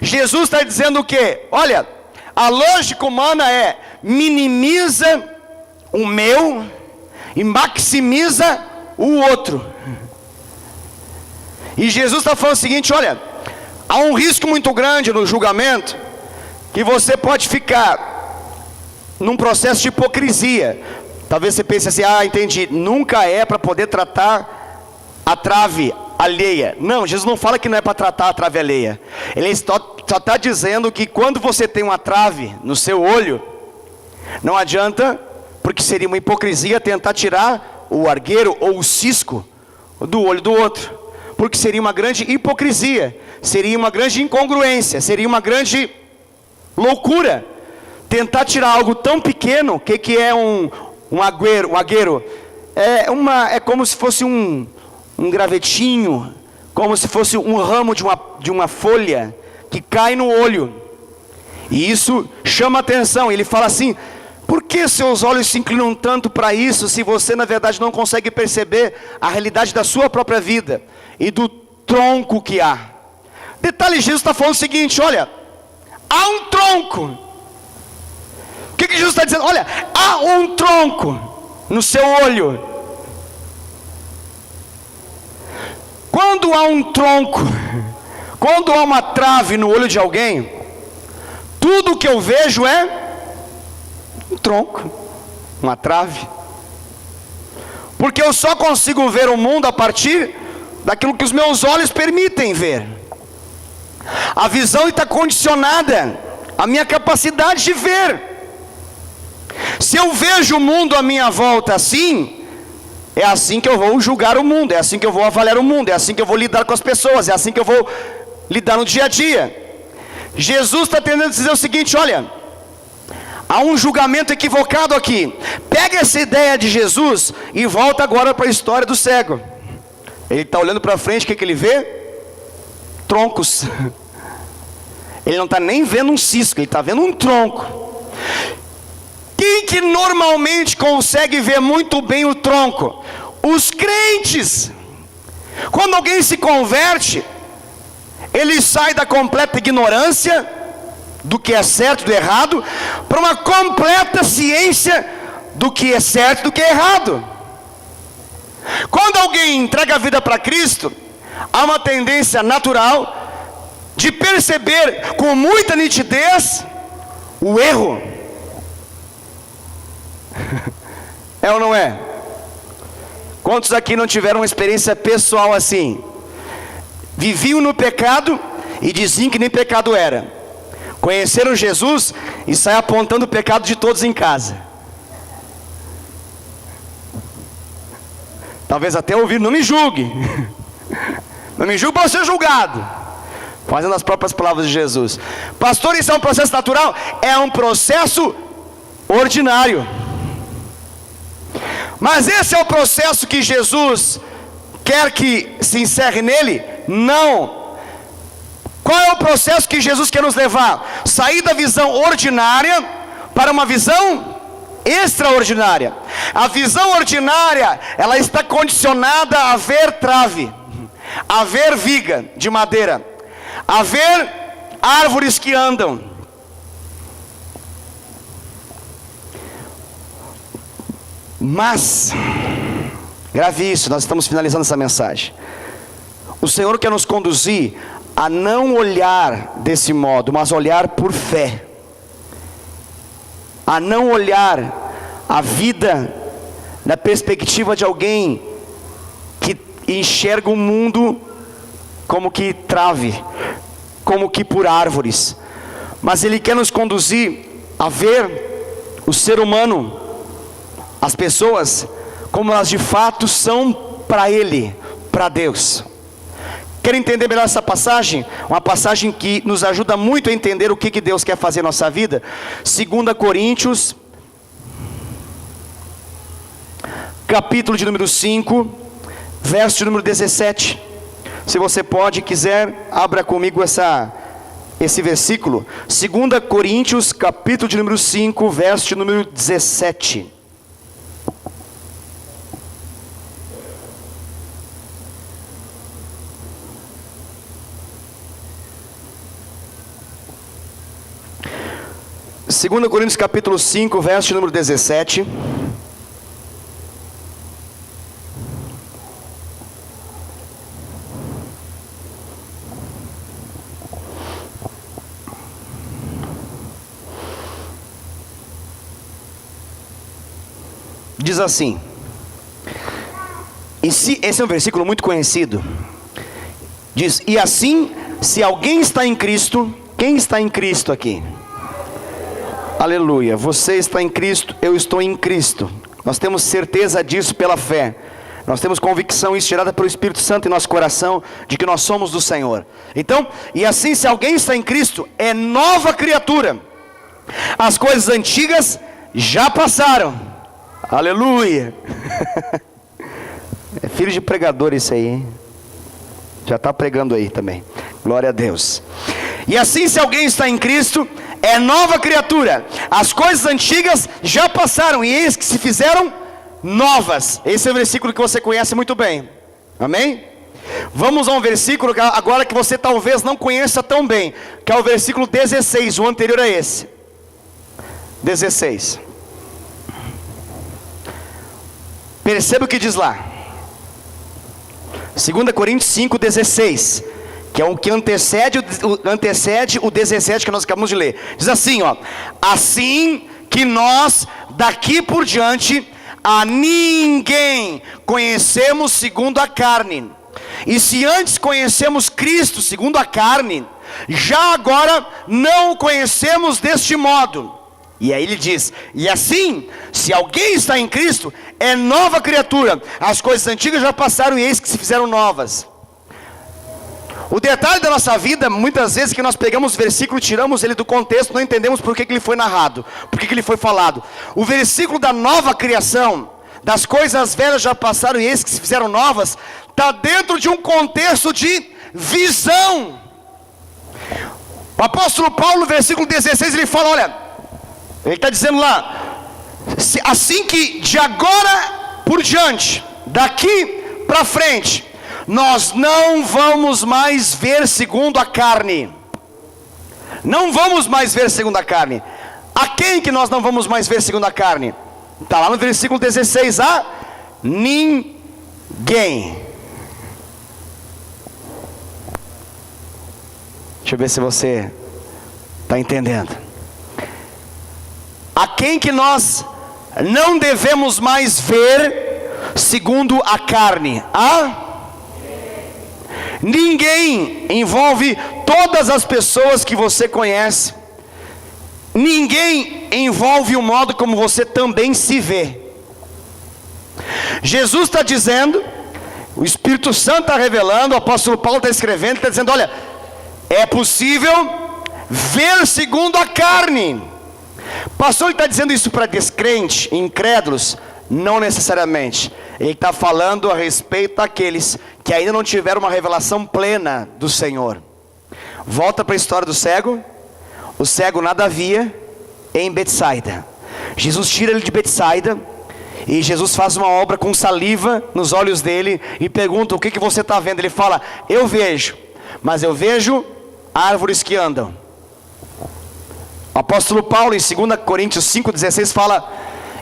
Jesus está dizendo o quê? Olha, a lógica humana é: minimiza o meu e maximiza o outro. E Jesus está falando o seguinte: olha, há um risco muito grande no julgamento, que você pode ficar num processo de hipocrisia. Talvez você pense assim: ah, entendi, nunca é para poder tratar a trave alheia. Não, Jesus não fala que não é para tratar a trave alheia. Ele só está dizendo que quando você tem uma trave no seu olho, não adianta, porque seria uma hipocrisia tentar tirar o argueiro ou o cisco do olho do outro, porque seria uma grande hipocrisia, seria uma grande incongruência, seria uma grande loucura tentar tirar algo tão pequeno. O que é um argueiro? É como se fosse um gravetinho, como se fosse um ramo de uma folha que cai no olho, e isso chama atenção. Ele fala assim: por que seus olhos se inclinam tanto para isso, se você na verdade não consegue perceber a realidade da sua própria vida e do tronco que há? Detalhe, Jesus está falando o seguinte: olha, há um tronco. O que Jesus está dizendo? Olha, há um tronco no seu olho. Quando há um tronco, quando há uma trave no olho de alguém, tudo que eu vejo é um tronco, uma trave, porque eu só consigo ver o mundo a partir daquilo que os meus olhos permitem ver. A visão está condicionada à minha capacidade de ver. Se eu vejo o mundo à minha volta assim, é assim que eu vou julgar o mundo, é assim que eu vou avaliar o mundo, é assim que eu vou lidar com as pessoas, é assim que eu vou lidar no dia a dia. Jesus está tentando dizer o seguinte: olha, há um julgamento equivocado aqui. Pega essa ideia de Jesus e volta agora para a história do cego. Ele está olhando para frente, o que ele vê? Troncos. Ele não está nem vendo um cisco, ele está vendo um tronco. Quem que normalmente consegue ver muito bem o tronco? Os crentes. Quando alguém se converte, ele sai da completa ignorância do que é certo e do errado, para uma completa ciência do que é certo e do que é errado. Quando alguém entrega a vida para Cristo, há uma tendência natural de perceber com muita nitidez o erro. É ou não é? Quantos aqui não tiveram uma experiência pessoal assim? Viviam no pecado e diziam que nem pecado era. Conheceram Jesus e saem apontando o pecado de todos em casa. Talvez até ouvir, não me julgue. Não me julgue para ser julgado. Fazendo as próprias palavras de Jesus. Pastor, isso é um processo natural? É um processo ordinário. Mas esse é o processo que Jesus quer que se encerre nele? Não. Qual é o processo que Jesus quer nos levar? Sair da visão ordinária para uma visão extraordinária. A visão ordinária, ela está condicionada a ver trave, a ver viga de madeira, a ver árvores que andam. Mas, grave isso, nós estamos finalizando essa mensagem. O Senhor quer nos conduzir a não olhar desse modo, mas olhar por fé. A não olhar a vida na perspectiva de alguém que enxerga o mundo como que trave, como que por árvores. Mas Ele quer nos conduzir a ver o ser humano, as pessoas, como elas de fato são para Ele, para Deus. Quer entender melhor essa passagem? Uma passagem que nos ajuda muito a entender o que Deus quer fazer na nossa vida. 2 Coríntios, capítulo de número 5, verso de número 17. Se você pode, quiser, abra comigo esse versículo. 2 Coríntios, capítulo de número 5, verso de número 17. Segunda Coríntios capítulo 5, verso número 17. Diz assim, esse é um versículo muito conhecido. Diz, e assim, se alguém está em Cristo, quem está em Cristo aqui? Aleluia, você está em Cristo, eu estou em Cristo. Nós temos certeza disso pela fé. Nós temos convicção gerada pelo Espírito Santo em nosso coração, de que nós somos do Senhor. Então, e assim se alguém está em Cristo, é nova criatura. As coisas antigas já passaram. Aleluia. É filho de pregador isso aí, hein? Já está pregando aí também. Glória a Deus. E assim se alguém está em Cristo, é nova criatura. As coisas antigas já passaram, e eis que se fizeram novas. Esse é o versículo que você conhece muito bem. Amém? Vamos a um versículo agora que você talvez não conheça tão bem, que é o versículo 16, o anterior a esse. 16. Perceba o que diz lá. 2 Coríntios 5, 16. Que é o que antecede o 17 que nós acabamos de ler. Diz assim, ó: assim que nós daqui por diante a ninguém conhecemos segundo a carne. E se antes conhecemos Cristo segundo a carne, já agora não o conhecemos deste modo. E aí ele diz, e assim, se alguém está em Cristo, é nova criatura. As coisas antigas já passaram e eis que se fizeram novas. O detalhe da nossa vida, muitas vezes, que nós pegamos o versículo, tiramos ele do contexto, não entendemos por que ele foi narrado, por que ele foi falado. O versículo da nova criação, das coisas velhas já passaram e eis que se fizeram novas, está dentro de um contexto de visão. O apóstolo Paulo, no versículo 16, ele fala, olha, ele está dizendo lá, assim que de agora por diante, daqui para frente, nós não vamos mais ver segundo a carne. Não vamos mais ver segundo a carne. A quem que nós não vamos mais ver segundo a carne? Está lá no versículo 16, a ninguém. Deixa eu ver se você está entendendo. A quem que nós não devemos mais ver segundo a carne. Ninguém envolve todas as pessoas que você conhece. Ninguém envolve o modo como você também se vê. Jesus está dizendo, o Espírito Santo está revelando, o apóstolo Paulo está escrevendo, está dizendo: olha, é possível ver segundo a carne. Pastor, ele está dizendo isso para descrentes, incrédulos? Não necessariamente. Ele está falando a respeito daqueles que ainda não tiveram uma revelação plena do Senhor. Volta para a história do cego. O cego nada via em Betsaida. Jesus tira ele de Betsaida, e Jesus faz uma obra com saliva nos olhos dele, e pergunta: o que você está vendo? Ele fala: eu vejo, mas eu vejo árvores que andam. O apóstolo Paulo em 2 Coríntios 5,16 fala: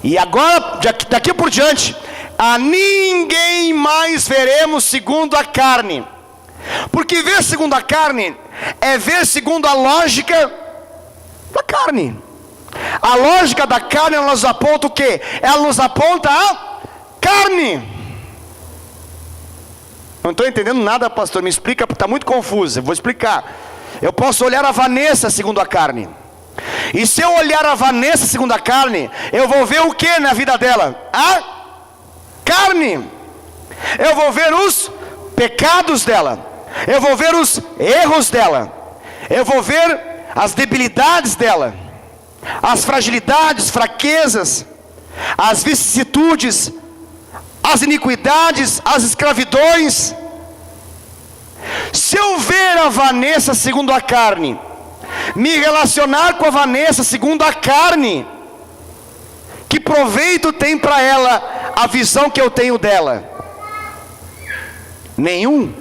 e agora, daqui por diante, a ninguém mais veremos segundo a carne. Porque ver segundo a carne é ver segundo a lógica da carne. A lógica da carne, ela nos aponta o quê? Ela nos aponta a carne. Não estou entendendo nada, pastor, me explica, está muito confuso. Eu vou explicar. Eu posso olhar a Vanessa segundo a carne, e se eu olhar a Vanessa segundo a carne, eu vou ver o que na vida dela? A carne. Eu vou ver os pecados dela, eu vou ver os erros dela, eu vou ver as debilidades dela, as fragilidades, fraquezas, as vicissitudes, as iniquidades, as escravidões. Se eu ver a Vanessa segundo a carne, me relacionar com a Vanessa segundo a carne, que proveito tem para ela a visão que eu tenho dela? Nenhum.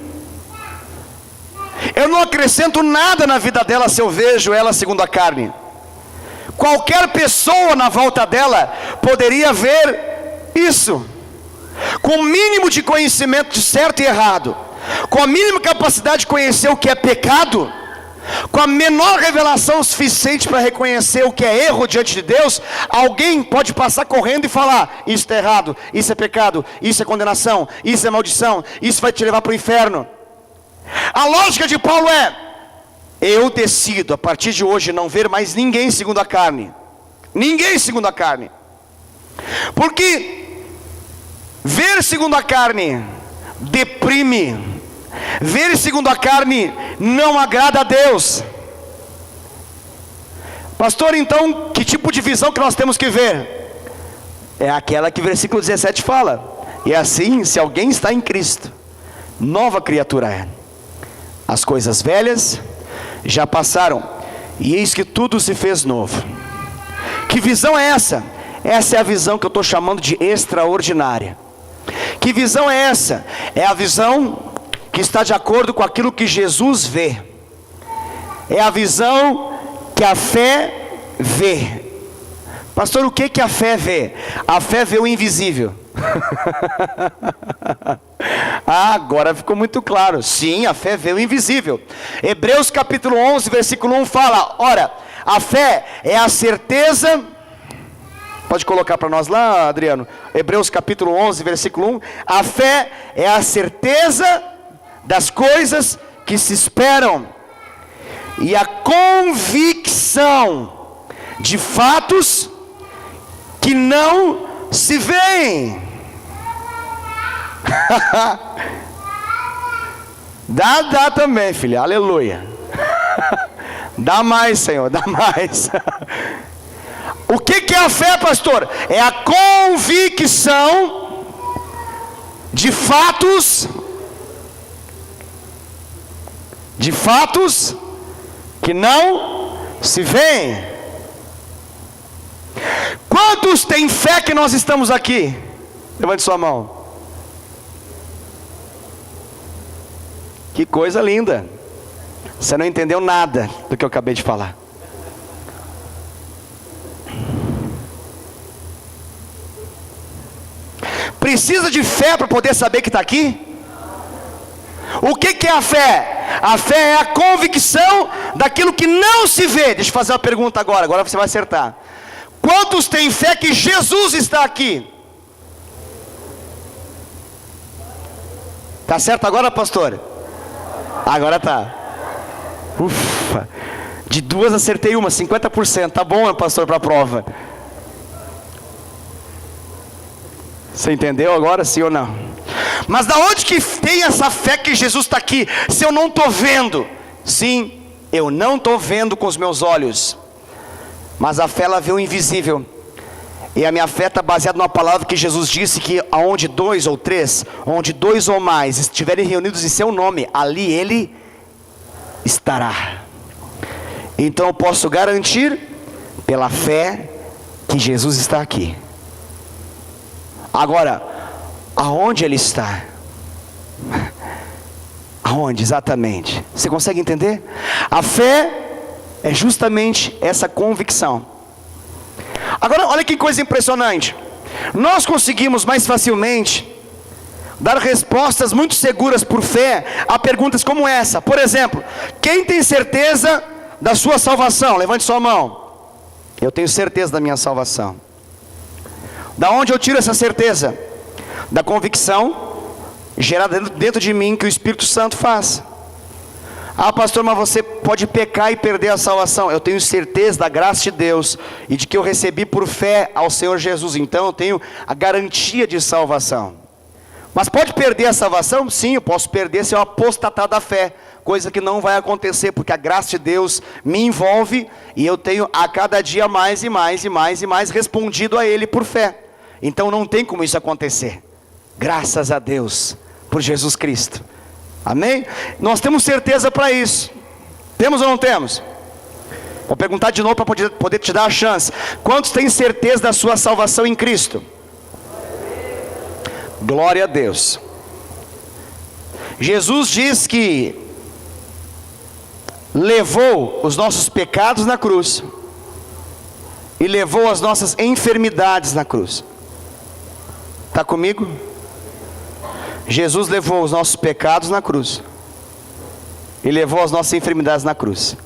Eu não acrescento nada na vida dela se eu vejo ela segundo a carne. Qualquer pessoa na volta dela poderia ver isso, com o mínimo de conhecimento de certo e errado, com a mínima capacidade de conhecer o que é pecado, com a menor revelação suficiente para reconhecer o que é erro diante de Deus. Alguém pode passar correndo e falar: isso está errado, isso é pecado, isso é condenação, isso é maldição, isso vai te levar para o inferno. A lógica de Paulo é: eu decido a partir de hoje não ver mais ninguém segundo a carne. Ninguém segundo a carne. Porque ver segundo a carne deprime. Ver segundo a carne não agrada a Deus. Pastor, então que tipo de visão que nós temos que ver? É aquela que o versículo 17 fala: e assim, se alguém está em Cristo, nova criatura é. As coisas velhas já passaram, e eis que tudo se fez novo. Que visão é essa? Essa é a visão que eu estou chamando de extraordinária. Que visão é essa? É a visão que está de acordo com aquilo que Jesus vê. É a visão que a fé vê. Pastor, o que a fé vê? A fé vê o invisível. Agora ficou muito claro. Sim, a fé vê o invisível. Hebreus capítulo 11 versículo 1 fala: ora, a fé é a certeza. Pode colocar para nós lá, Adriano. Hebreus capítulo 11 versículo 1. A fé é a certeza das coisas que se esperam, e a convicção de fatos que não se veem. Dá também, filha, aleluia. Dá mais, Senhor, dá mais. O que é a fé, pastor? É a convicção de fatos que não se veem. Quantos têm fé que nós estamos aqui? Levante sua mão. Que coisa linda. Você não entendeu nada do que eu acabei de falar. Precisa de fé para poder saber que está aqui? O que é a fé? A fé é a convicção daquilo que não se vê. Deixa eu fazer uma pergunta agora você vai acertar. Quantos têm fé que Jesus está aqui? Tá certo agora, pastor? Agora tá. Ufa. De 2 acertei uma, 50%. Tá bom, pastor, para a prova. Você entendeu agora, sim ou não? Mas da onde que tem essa fé que Jesus está aqui? Se eu não estou vendo. Sim, eu não estou vendo com os meus olhos. Mas a fé, ela vê o invisível. E a minha fé está baseada numa palavra que Jesus disse que aonde 2 ou 3, onde 2 ou mais estiverem reunidos em seu nome, ali Ele estará. Então eu posso garantir pela fé que Jesus está aqui. Agora, aonde Ele está? Aonde exatamente? Você consegue entender? A fé é justamente essa convicção. Agora, olha que coisa impressionante. Nós conseguimos mais facilmente dar respostas muito seguras por fé a perguntas como essa. Por exemplo, quem tem certeza da sua salvação? Levante sua mão. Eu tenho certeza da minha salvação. Da onde eu tiro essa certeza? Da convicção gerada dentro de mim que o Espírito Santo faz. Ah, pastor, mas você pode pecar e perder a salvação. Eu tenho certeza da graça de Deus e de que eu recebi por fé ao Senhor Jesus. Então eu tenho a garantia de salvação. Mas pode perder a salvação? Sim, eu posso perder se eu apostatar da fé. Coisa que não vai acontecer, porque a graça de Deus me envolve e eu tenho a cada dia mais e mais e mais e mais respondido a Ele por fé. Então não tem como isso acontecer. Graças a Deus por Jesus Cristo. Amém? Nós temos certeza para isso. Temos ou não temos? Vou perguntar de novo para poder te dar a chance. Quantos têm certeza da sua salvação em Cristo? Glória a Deus. Jesus diz que levou os nossos pecados na cruz e levou as nossas enfermidades na cruz. Está comigo? Jesus levou os nossos pecados na cruz e levou as nossas enfermidades na cruz.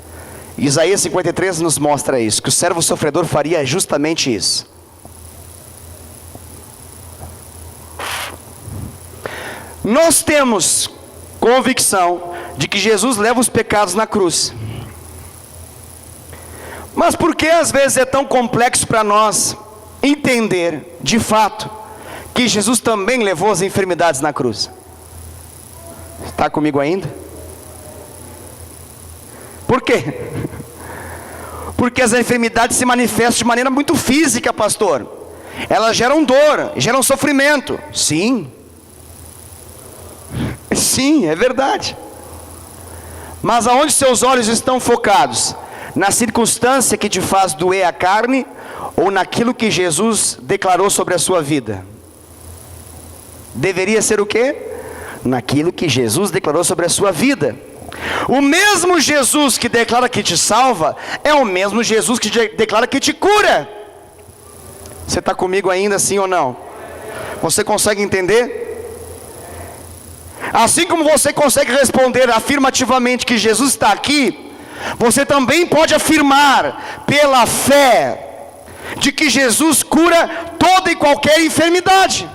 Isaías 53 nos mostra isso, que o servo sofredor faria justamente isso. Nós temos convicção de que Jesus leva os pecados na cruz. Mas por que às vezes é tão complexo para nós entender de fato que Jesus também levou as enfermidades na cruz? Está comigo ainda? Por quê? Porque as enfermidades se manifestam de maneira muito física, pastor. Elas geram dor, geram sofrimento. Sim. Sim, é verdade. Mas aonde seus olhos estão focados? Na circunstância que te faz doer a carne ou naquilo que Jesus declarou sobre a sua vida? Deveria ser o quê? Naquilo que Jesus declarou sobre a sua vida. O mesmo Jesus que declara que te salva é o mesmo Jesus que declara que te cura. Você está comigo ainda, sim ou não? Você consegue entender? Assim como você consegue responder afirmativamente que Jesus está aqui, você também pode afirmar pela fé de que Jesus cura toda e qualquer enfermidade.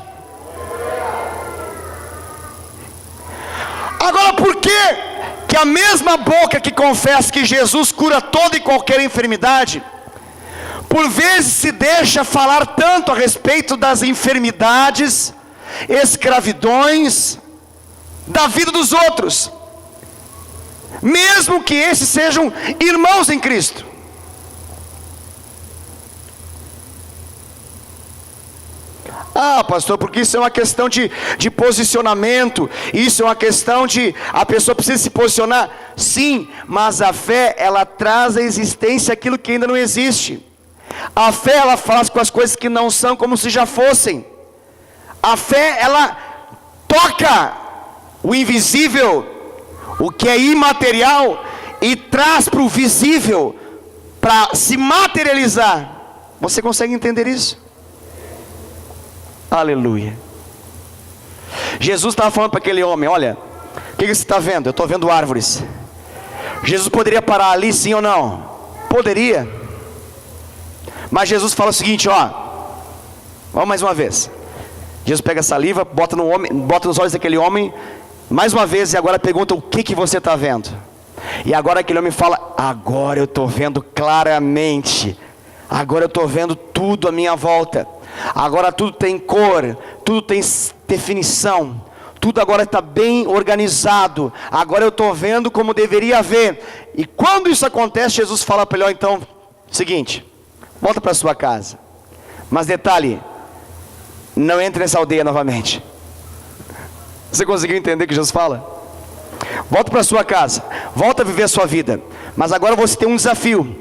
Agora, por que a mesma boca que confessa que Jesus cura toda e qualquer enfermidade, por vezes se deixa falar tanto a respeito das enfermidades, escravidões da vida dos outros, mesmo que esses sejam irmãos em Cristo? Ah, pastor, porque isso é uma questão de posicionamento, isso é uma questão de a pessoa precisa se posicionar. Sim, mas a fé, ela traz à existência aquilo que ainda não existe. A fé, ela faz com as coisas que não são como se já fossem. A fé, ela toca o invisível, o que é imaterial, e traz para o visível, para se materializar. Você consegue entender isso? Aleluia. Jesus estava falando para aquele homem: olha, o que você está vendo? Eu estou vendo árvores. Jesus poderia parar ali, sim ou não? Poderia. Mas Jesus fala o seguinte, ó, vamos mais uma vez. Jesus pega a saliva, bota nos olhos daquele homem Mais uma vez, e agora pergunta: o que você está vendo? E agora aquele homem fala: agora eu estou vendo claramente. Agora eu estou vendo tudo à minha volta. Agora tudo tem cor, tudo tem definição, tudo agora está bem organizado. Agora eu estou vendo como deveria ver. E quando isso acontece, Jesus fala para ele: ó, então, seguinte, volta para sua casa. Mas detalhe, não entre nessa aldeia novamente. Você conseguiu entender o que Jesus fala? Volta para sua casa, volta a viver a sua vida. Mas agora você tem um desafio: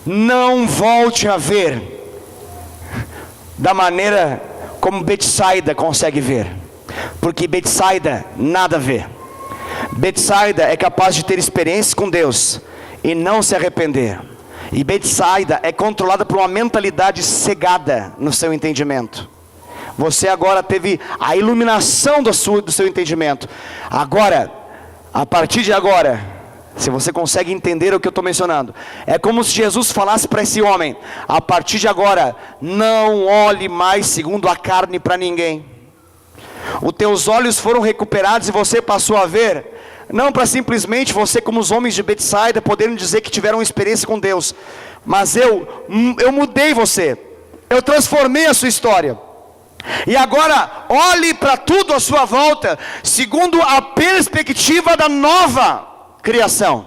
não volte a ver da maneira como Betsaida consegue ver, porque Betsaida nada vê. Betsaida é capaz de ter experiências com Deus e não se arrepender. E Betsaida é controlada por uma mentalidade cegada no seu entendimento. Você agora teve a iluminação do seu entendimento. Agora, a partir de agora, se você consegue entender o que eu estou mencionando, é como se Jesus falasse para esse homem: a partir de agora, não olhe mais segundo a carne para ninguém. Os teus olhos foram recuperados e você passou a ver, não para simplesmente você, como os homens de Betsaida, poderem dizer que tiveram uma experiência com Deus, mas eu mudei você, eu transformei a sua história. E agora olhe para tudo à sua volta segundo a perspectiva da nova criação.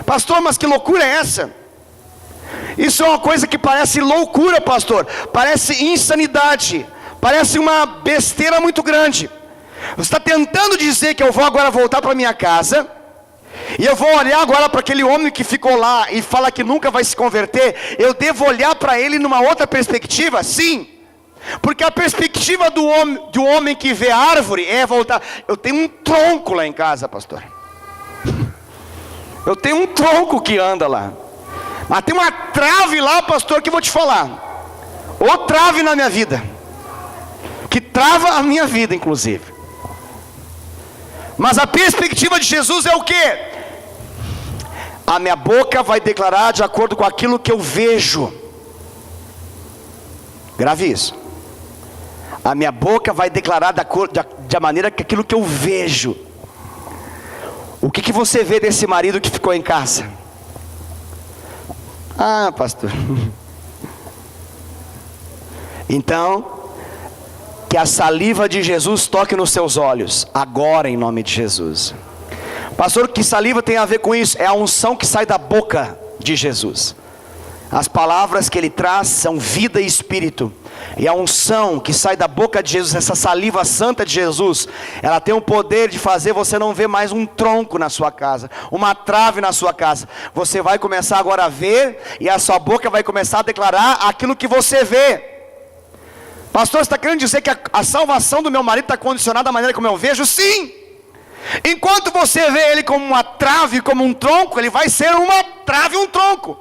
Pastor, mas que loucura é essa? Isso é uma coisa que parece loucura, pastor. Parece insanidade, parece uma besteira muito grande. Você está tentando dizer que eu vou agora voltar para minha casa e eu vou olhar agora para aquele homem que ficou lá e fala que nunca vai se converter. Eu devo olhar para ele numa outra perspectiva? Sim, porque a perspectiva do homem que vê a árvore é voltar. Eu tenho um tronco lá em casa, pastor. Eu tenho um tronco que anda lá, mas tem uma trave lá, pastor, que eu vou te falar. Ou trave na minha vida, que trava a minha vida inclusive. Mas a perspectiva de Jesus é o quê? A minha boca vai declarar de acordo com aquilo que eu vejo. Grave isso. A minha boca vai declarar da maneira que aquilo que eu vejo. O que você vê desse marido que ficou em casa? Ah, pastor. Então, que a saliva de Jesus toque nos seus olhos, agora em nome de Jesus. Pastor, que saliva tem a ver com isso? É a unção que sai da boca de Jesus. As palavras que ele traz são vida e espírito. E a unção que sai da boca de Jesus, essa saliva santa de Jesus, ela tem o poder de fazer você não ver mais um tronco na sua casa, uma trave na sua casa. Você vai começar agora a ver, e a sua boca vai começar a declarar aquilo que você vê. Pastor, você está querendo dizer que a salvação do meu marido está condicionada da maneira como eu vejo? Sim. Enquanto você vê ele como uma trave, como um tronco, ele vai ser uma trave, um tronco.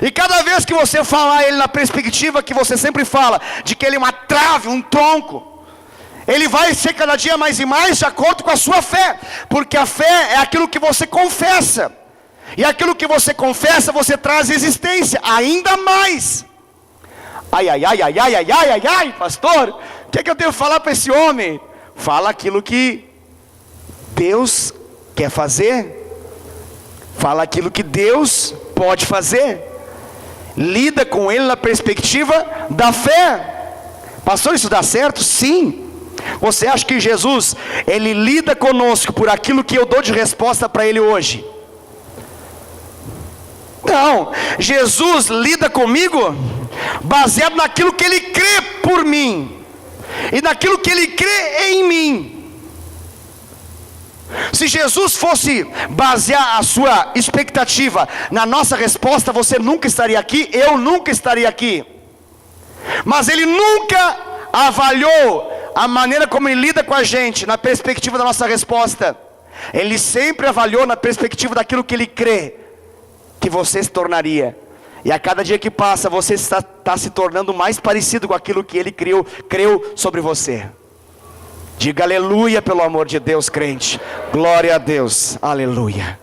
E cada vez que você falar ele na perspectiva que você sempre fala, de que ele é uma trave, um tronco, ele vai ser cada dia mais e mais de acordo com a sua fé. Porque a fé é aquilo que você confessa, e aquilo que você confessa, você traz existência, ainda mais. Ai, pastor, o que eu devo falar para esse homem? Fala aquilo que Deus quer fazer. Fala aquilo que Deus pode fazer. Lida com ele na perspectiva da fé. Pastor, isso dá certo? Sim. Você acha que Jesus, ele lida conosco por aquilo que eu dou de resposta para ele hoje? Não, Jesus lida comigo baseado naquilo que ele crê por mim, e naquilo que ele crê em mim. Se Jesus fosse basear a sua expectativa na nossa resposta, você nunca estaria aqui, eu nunca estaria aqui. Mas ele nunca avaliou a maneira como ele lida com a gente na perspectiva da nossa resposta. Ele sempre avaliou na perspectiva daquilo que ele crê que você se tornaria. E a cada dia que passa, você está se tornando mais parecido com aquilo que ele creu sobre você. Diga aleluia, pelo amor de Deus, crente. Glória a Deus, aleluia.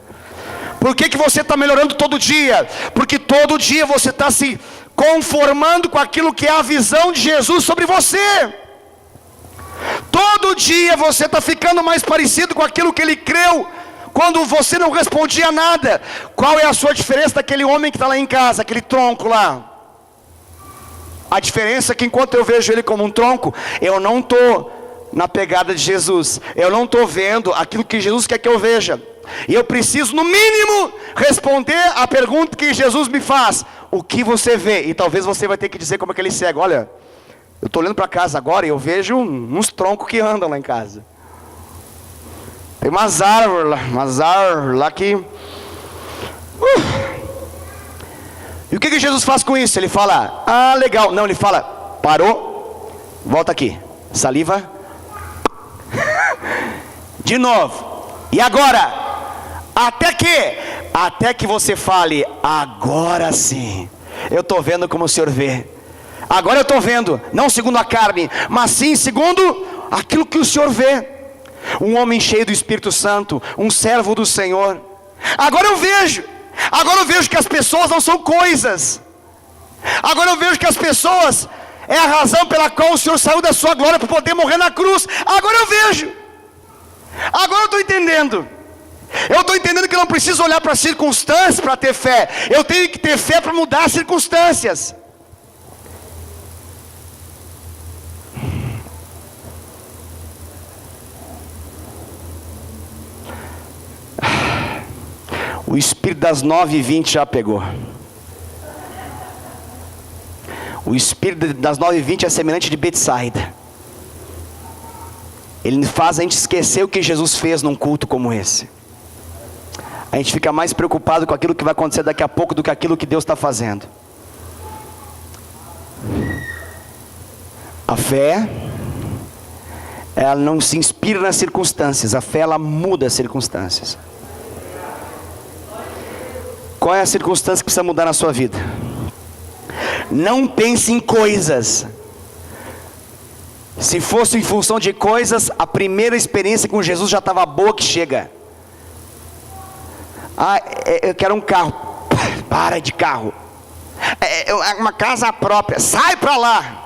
Por que você está melhorando todo dia? Porque todo dia você está se conformando com aquilo que é a visão de Jesus sobre você. Todo dia você está ficando mais parecido com aquilo que ele creu, quando você não respondia nada. Qual é a sua diferença daquele homem que está lá em casa, aquele tronco lá? A diferença é que enquanto eu vejo ele como um tronco, eu não estou na pegada de Jesus, eu não estou vendo aquilo que Jesus quer que eu veja, e eu preciso no mínimo responder a pergunta que Jesus me faz: o que você vê? E talvez você vai ter que dizer como aquele cego: olha, eu estou olhando para casa agora e eu vejo uns troncos que andam lá em casa, tem umas árvores lá que... E o que Jesus faz com isso? Ele fala: ah, legal. Não, ele fala: parou, volta aqui, saliva, de novo, e agora? Até que você fale: agora sim, eu estou vendo como o Senhor vê. Agora eu estou vendo, não segundo a carne, mas sim segundo aquilo que o Senhor vê. Um homem cheio do Espírito Santo, um servo do Senhor. Agora eu vejo que as pessoas não são coisas. Agora eu vejo que as pessoas é a razão pela qual o Senhor saiu da sua glória para poder morrer na cruz. Agora eu vejo. Agora eu estou entendendo. Eu estou entendendo que eu não preciso olhar para as circunstâncias para ter fé. Eu tenho que ter fé para mudar as circunstâncias. O espírito das 9h20 já pegou. O espírito das 9h20 é semelhante de Betsaida. Ele faz a gente esquecer o que Jesus fez num culto como esse. A gente fica mais preocupado com aquilo que vai acontecer daqui a pouco do que aquilo que Deus está fazendo. A fé, ela não se inspira nas circunstâncias. A fé, ela muda as circunstâncias. Qual é a circunstância que precisa mudar na sua vida? Não pense em coisas. Se fosse em função de coisas, a primeira experiência com Jesus já estava boa que chega. Ah, eu quero um carro. Para de carro. Uma casa própria. Sai para lá.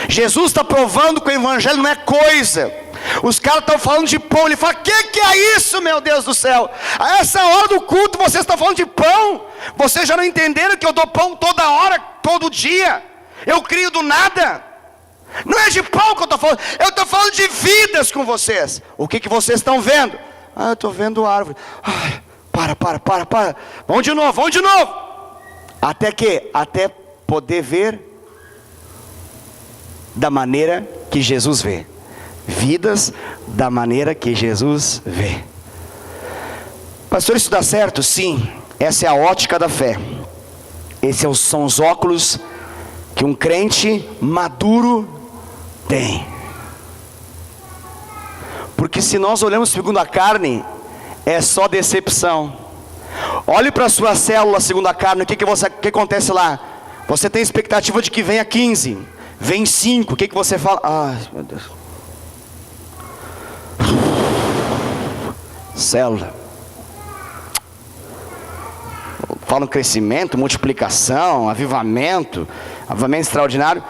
Jesus está provando que o evangelho não é coisa. Os caras estão falando de pão. Ele fala: que é isso, meu Deus do céu? A essa hora do culto vocês estão falando de pão? Vocês já não entenderam que eu dou pão toda hora, todo dia? Eu crio do nada. Não é de pão que eu estou falando. Eu estou falando de vidas com vocês. O que vocês estão vendo? Ah, eu estou vendo árvore. Ai, para. Vamos de novo. Até poder ver da maneira que Jesus vê. Vidas da maneira que Jesus vê. Pastor, isso dá certo? Sim. Essa é a ótica da fé. Esses são os óculos que um crente maduro tem. Porque se nós olhamos segundo a carne, é só decepção. Olhe para a sua célula segundo a carne. O que acontece lá? Você tem expectativa de que venha 15, vem 5. O que você fala? Ai, meu Deus. Célula. Fala em crescimento, multiplicação, avivamento extraordinário.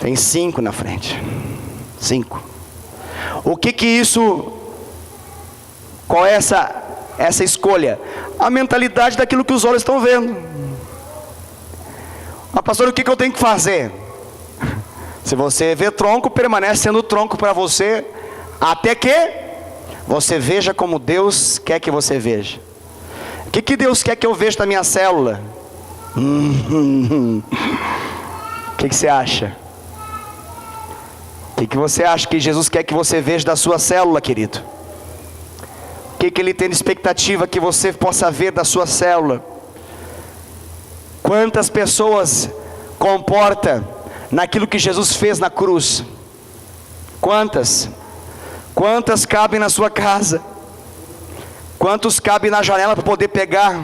Tem 5 na frente. 5. O que isso? Qual é essa escolha? A mentalidade daquilo que os olhos estão vendo. Ah, pastor, o que eu tenho que fazer? Se você vê tronco, permanece sendo tronco para você, até que você veja como Deus quer que você veja. O que Deus quer que eu veja na minha célula? O que você acha? O que você acha que Jesus quer que você veja da sua célula, querido? O que Ele tem de expectativa que você possa ver da sua célula? Quantas pessoas comporta naquilo que Jesus fez na cruz? Quantas cabem na sua casa? Quantos cabem na janela para poder pegar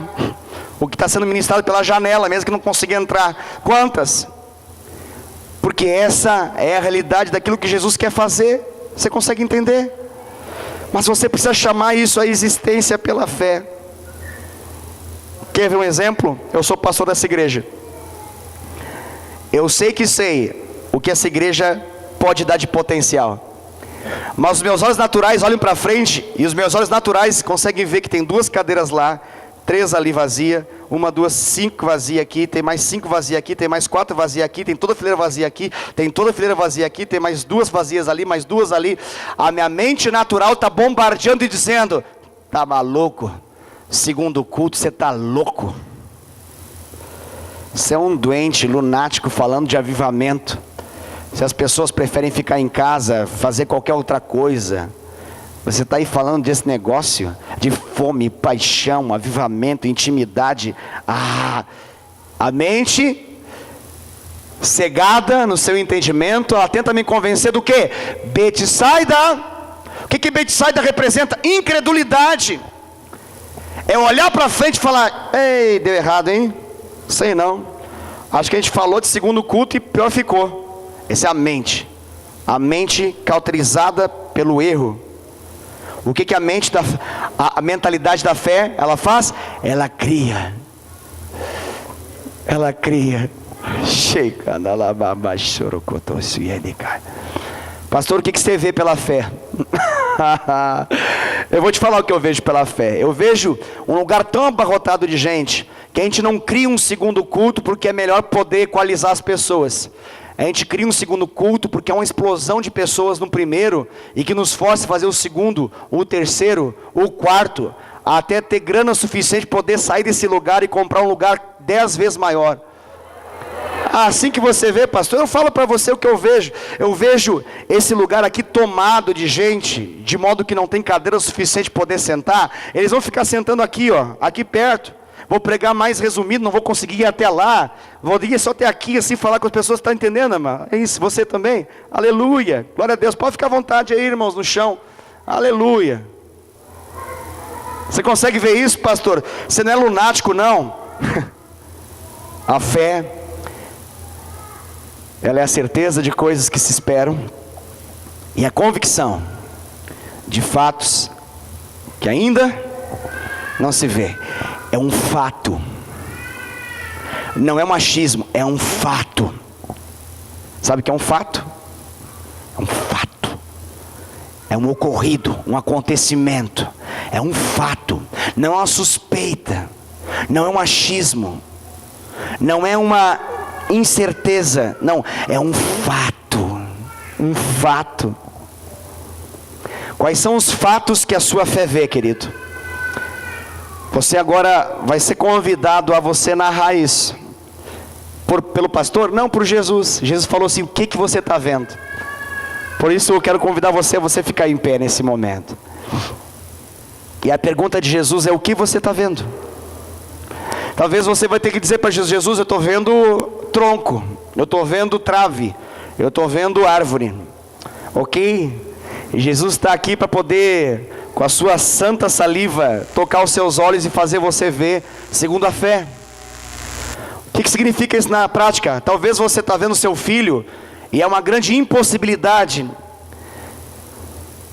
o que está sendo ministrado pela janela, mesmo que não consiga entrar? Quantas? Porque essa é a realidade daquilo que Jesus quer fazer. Você consegue entender? Mas você precisa chamar isso a existência pela fé. Quer ver um exemplo? Eu sou pastor dessa igreja. Eu sei o que essa igreja pode dar de potencial. Mas os meus olhos naturais olham para frente, e os meus olhos naturais conseguem ver que tem 2 cadeiras lá, 3 ali vazia, 1, 2, 5 vazia aqui, tem mais 5 vazia aqui, tem mais 4 vazia aqui, tem toda a fileira vazia aqui, tem toda a fileira vazia aqui, tem mais 2 vazias ali, mais 2 ali. A minha mente natural está bombardeando e dizendo: tá maluco? Segundo culto, você está louco? Você é um doente, lunático, falando de avivamento. Se as pessoas preferem ficar em casa, fazer qualquer outra coisa, você está aí falando desse negócio de fome, paixão, avivamento, intimidade. A mente cegada no seu entendimento, ela tenta me convencer do quê? Betsaida. O que Betsaida representa? Incredulidade. É olhar para frente e falar: ei, deu errado, hein? Sei não. Acho que a gente falou de segundo culto e pior ficou. Essa é a mente. A mente cauterizada pelo erro. O que a mente a mentalidade da fé, ela faz? Ela cria. Ela cria. Pastor, o que você vê pela fé? Eu vou te falar o que eu vejo pela fé. Eu vejo um lugar tão abarrotado de gente, que a gente não cria um segundo culto porque é melhor poder equalizar as pessoas. A gente cria um segundo culto porque é uma explosão de pessoas no primeiro, e que nos força a fazer o segundo, o terceiro, o quarto, até ter grana suficiente para poder sair desse lugar e comprar um lugar 10 vezes maior. Assim que você vê, pastor, eu falo para você o que eu vejo. Eu vejo esse lugar aqui tomado de gente, de modo que não tem cadeira suficiente para poder sentar. Eles vão ficar sentando aqui, ó, aqui perto. Vou pregar mais resumido, não vou conseguir ir até lá. Vou ir só até aqui, assim, falar com as pessoas. Está entendendo, irmão? É isso, você também? Aleluia, glória a Deus. Pode ficar à vontade aí, irmãos, no chão. Aleluia. Você consegue ver isso, pastor? Você não é lunático, não. A fé, ela é a certeza de coisas que se esperam, e a convicção de fatos que ainda não se vê. É um fato. Não é machismo, é um fato. Sabe o que é um fato? É um fato. É um ocorrido, um acontecimento. É um fato. Não é uma suspeita. Não é um achismo. Não é uma incerteza. Não, é um fato. Um fato. Quais são os fatos que a sua fé vê, querido? Você agora vai ser convidado a você narrar isso. Pelo pastor? Não, por Jesus. Jesus falou assim: o que você está vendo? Por isso eu quero convidar você a você ficar em pé nesse momento. E a pergunta de Jesus é: o que você está vendo? Talvez você vai ter que dizer para Jesus: Jesus, eu estou vendo tronco, eu estou vendo trave, eu estou vendo árvore. Ok? E Jesus está aqui para poder, com a sua santa saliva, tocar os seus olhos e fazer você ver segundo a fé. O que significa isso na prática? Talvez você está vendo seu filho e é uma grande impossibilidade.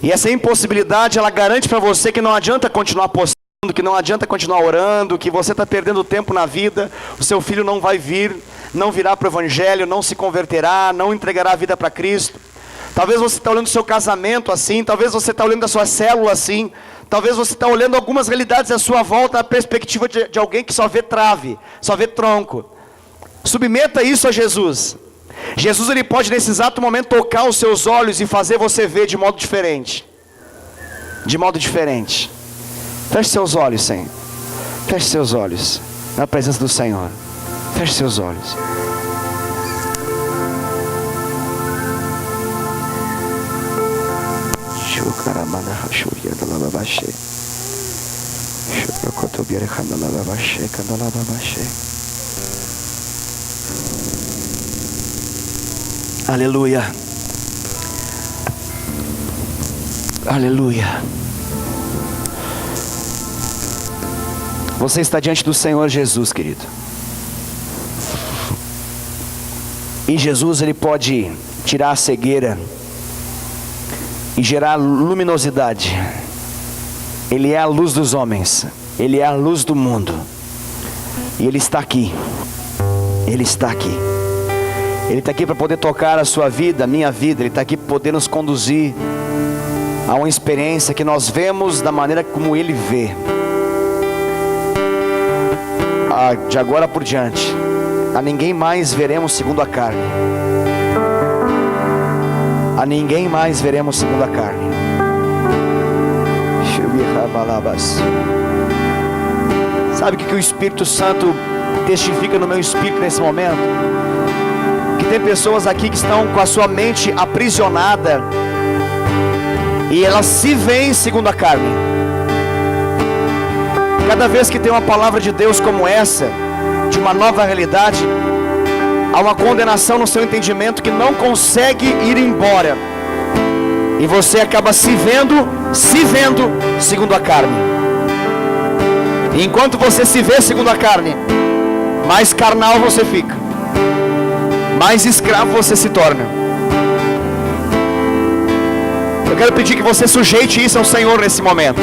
E essa impossibilidade, ela garante para você que não adianta continuar postando, que não adianta continuar orando, que você está perdendo tempo na vida. O seu filho não vai vir, não virá para o evangelho, não se converterá, não entregará a vida para Cristo. Talvez você está olhando o seu casamento assim, talvez você está olhando a sua célula assim, talvez você está olhando algumas realidades à sua volta, a perspectiva de alguém que só vê trave, só vê tronco. Submeta isso a Jesus. Jesus, ele pode nesse exato momento tocar os seus olhos e fazer você ver de modo diferente. De modo diferente. Feche seus olhos, Senhor. Feche seus olhos na presença do Senhor. Feche seus olhos. Aleluia. Aleluia. Você está diante do Senhor Jesus, querido. E Jesus, ele pode tirar a cegueira e gerar luminosidade. Ele é a luz dos homens. Ele é a luz do mundo. E Ele está aqui. Ele está aqui. Ele está aqui para poder tocar a sua vida, a minha vida. Ele está aqui para poder nos conduzir Há uma experiência que nós vemos da maneira como Ele vê. De agora por diante, a ninguém mais veremos segundo a carne. A ninguém mais veremos segundo a carne. Sabe o que o Espírito Santo testifica no meu espírito nesse momento? Que tem pessoas aqui que estão com a sua mente aprisionada e elas se veem segundo a carne. Cada vez que tem uma palavra de Deus como essa, de uma nova realidade, há uma condenação no seu entendimento que não consegue ir embora, e você acaba se vendo segundo a carne. E enquanto você se vê segundo a carne, mais carnal você fica, mais escravo você se torna. Eu quero pedir que você sujeite isso ao Senhor nesse momento.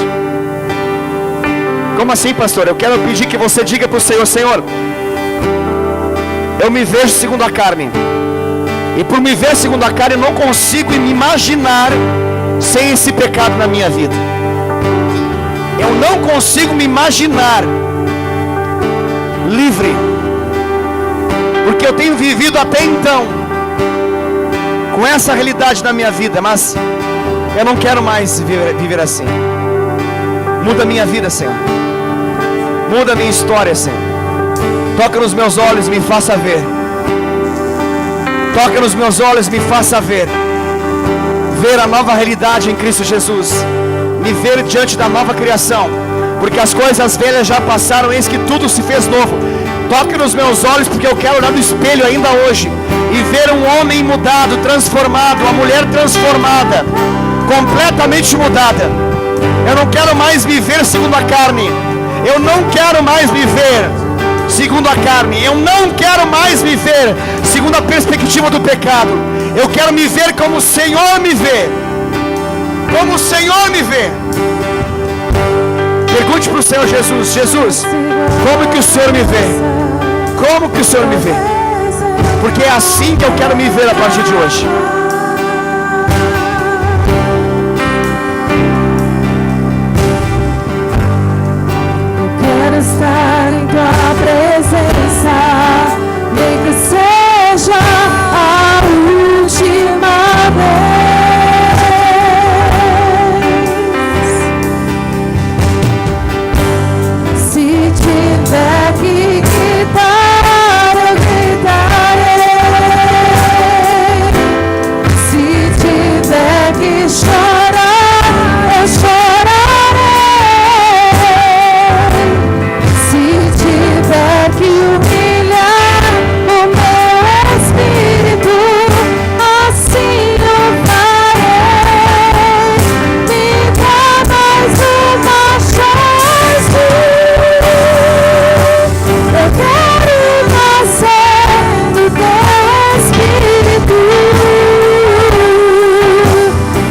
Como assim, pastor? Eu quero pedir que você diga para o Senhor: Senhor, eu me vejo segundo a carne, e por me ver segundo a carne, eu não consigo me imaginar sem esse pecado na minha vida. Eu não consigo me imaginar livre, porque eu tenho vivido até então com essa realidade na minha vida, mas eu não quero mais viver assim. Muda a minha vida, Senhor. Muda a minha história, Senhor. Toca nos meus olhos, me faça ver. Toca nos meus olhos, me faça ver. Ver a nova realidade em Cristo Jesus. Me ver diante da nova criação. Porque as coisas velhas já passaram, eis que tudo se fez novo. Toque nos meus olhos, porque eu quero olhar no espelho ainda hoje e ver um homem mudado, transformado, uma mulher transformada, completamente mudada. Eu não quero mais viver segundo a carne. Eu não quero mais viver segundo a carne. Eu não quero mais viver segundo a perspectiva do pecado. Eu quero me ver como o Senhor me vê. Como o Senhor me vê. Pergunte para o Senhor Jesus: Jesus, como que o Senhor me vê? Como que o Senhor me vê? Porque é assim que eu quero me ver a partir de hoje. Estar em tua presença, nem que seja a última vez. Se tiver que gritar, eu gritarei. Se tiver que chorar, eu chorarei. Que humilhar o meu espírito, assim eu farei. Me dá mais uma chance. Eu quero nascer do teu espírito.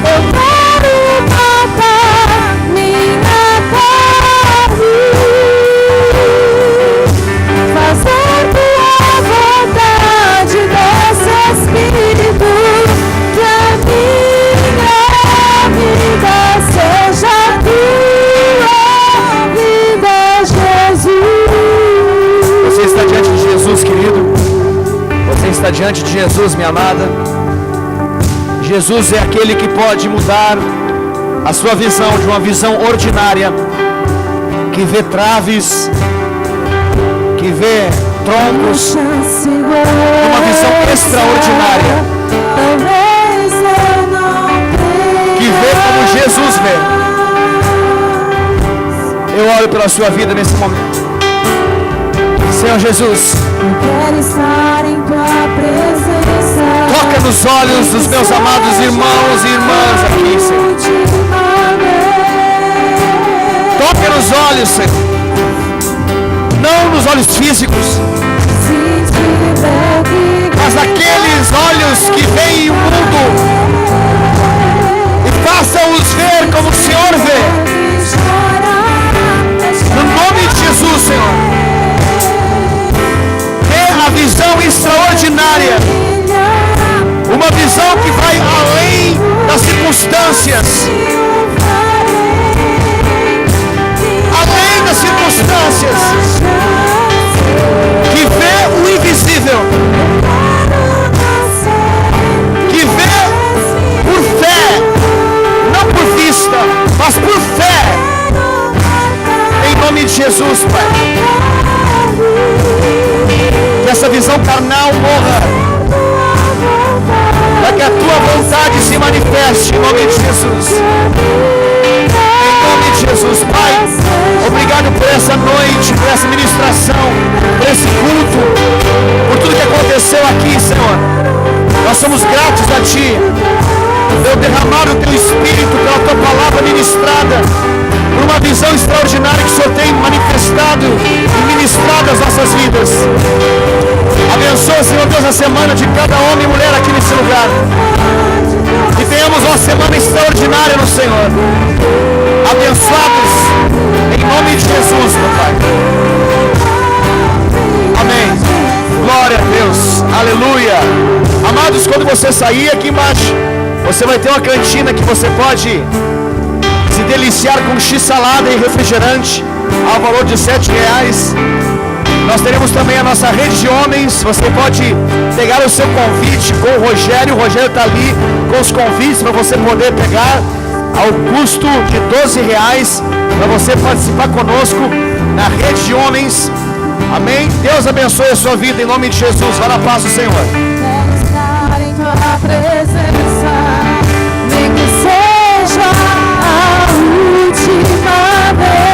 Eu quero matar minha carne, fazer tua vontade desse Espírito, que a minha vida seja tua vida, Jesus. Você está diante de Jesus, querido. Você está diante de Jesus, minha amada. Jesus é aquele que pode mudar a sua visão de uma visão ordinária, que vê traves, que vê troncos, uma visão extraordinária, que vê como Jesus vê. Eu oro pela sua vida nesse momento, Senhor Jesus. Eu quero estar em tua presença. Toca nos olhos dos meus amados irmãos e irmãs aqui, Senhor. Toca nos olhos, Senhor. Não nos olhos físicos, mas aqueles olhos que veem o mundo, e faça-os ver como o Senhor vê. No nome de Jesus, Senhor. Dê a visão extraordinária, uma visão que vai além das circunstâncias, Jesus, Pai. Que essa visão carnal morra, para que a tua vontade se manifeste em nome de Jesus. Em nome de Jesus, Pai. Obrigado por essa noite, por essa ministração, por esse culto, por tudo que aconteceu aqui, Senhor. Nós somos gratos a Ti. Eu derramar o Teu Espírito pela Tua palavra ministrada, por uma visão extraordinária que o Senhor tem manifestado e ministrado às nossas vidas. Abençoa, Senhor Deus, a semana de cada homem e mulher aqui nesse lugar. Que tenhamos uma semana extraordinária no Senhor. Abençoados em nome de Jesus, meu Pai. Amém. Glória a Deus. Aleluia. Amados, quando você sair aqui embaixo, você vai ter uma cantina que você pode se deliciar com x-salada e refrigerante ao valor de R$7. Nós teremos também a nossa rede de homens. Você pode pegar o seu convite com o Rogério. O Rogério está ali com os convites para você poder pegar ao custo de R$12 para você participar conosco na rede de homens. Amém? Deus abençoe a sua vida em nome de Jesus. Vá na paz do Senhor. Quero estar em tua presença, nem que seja a última vez.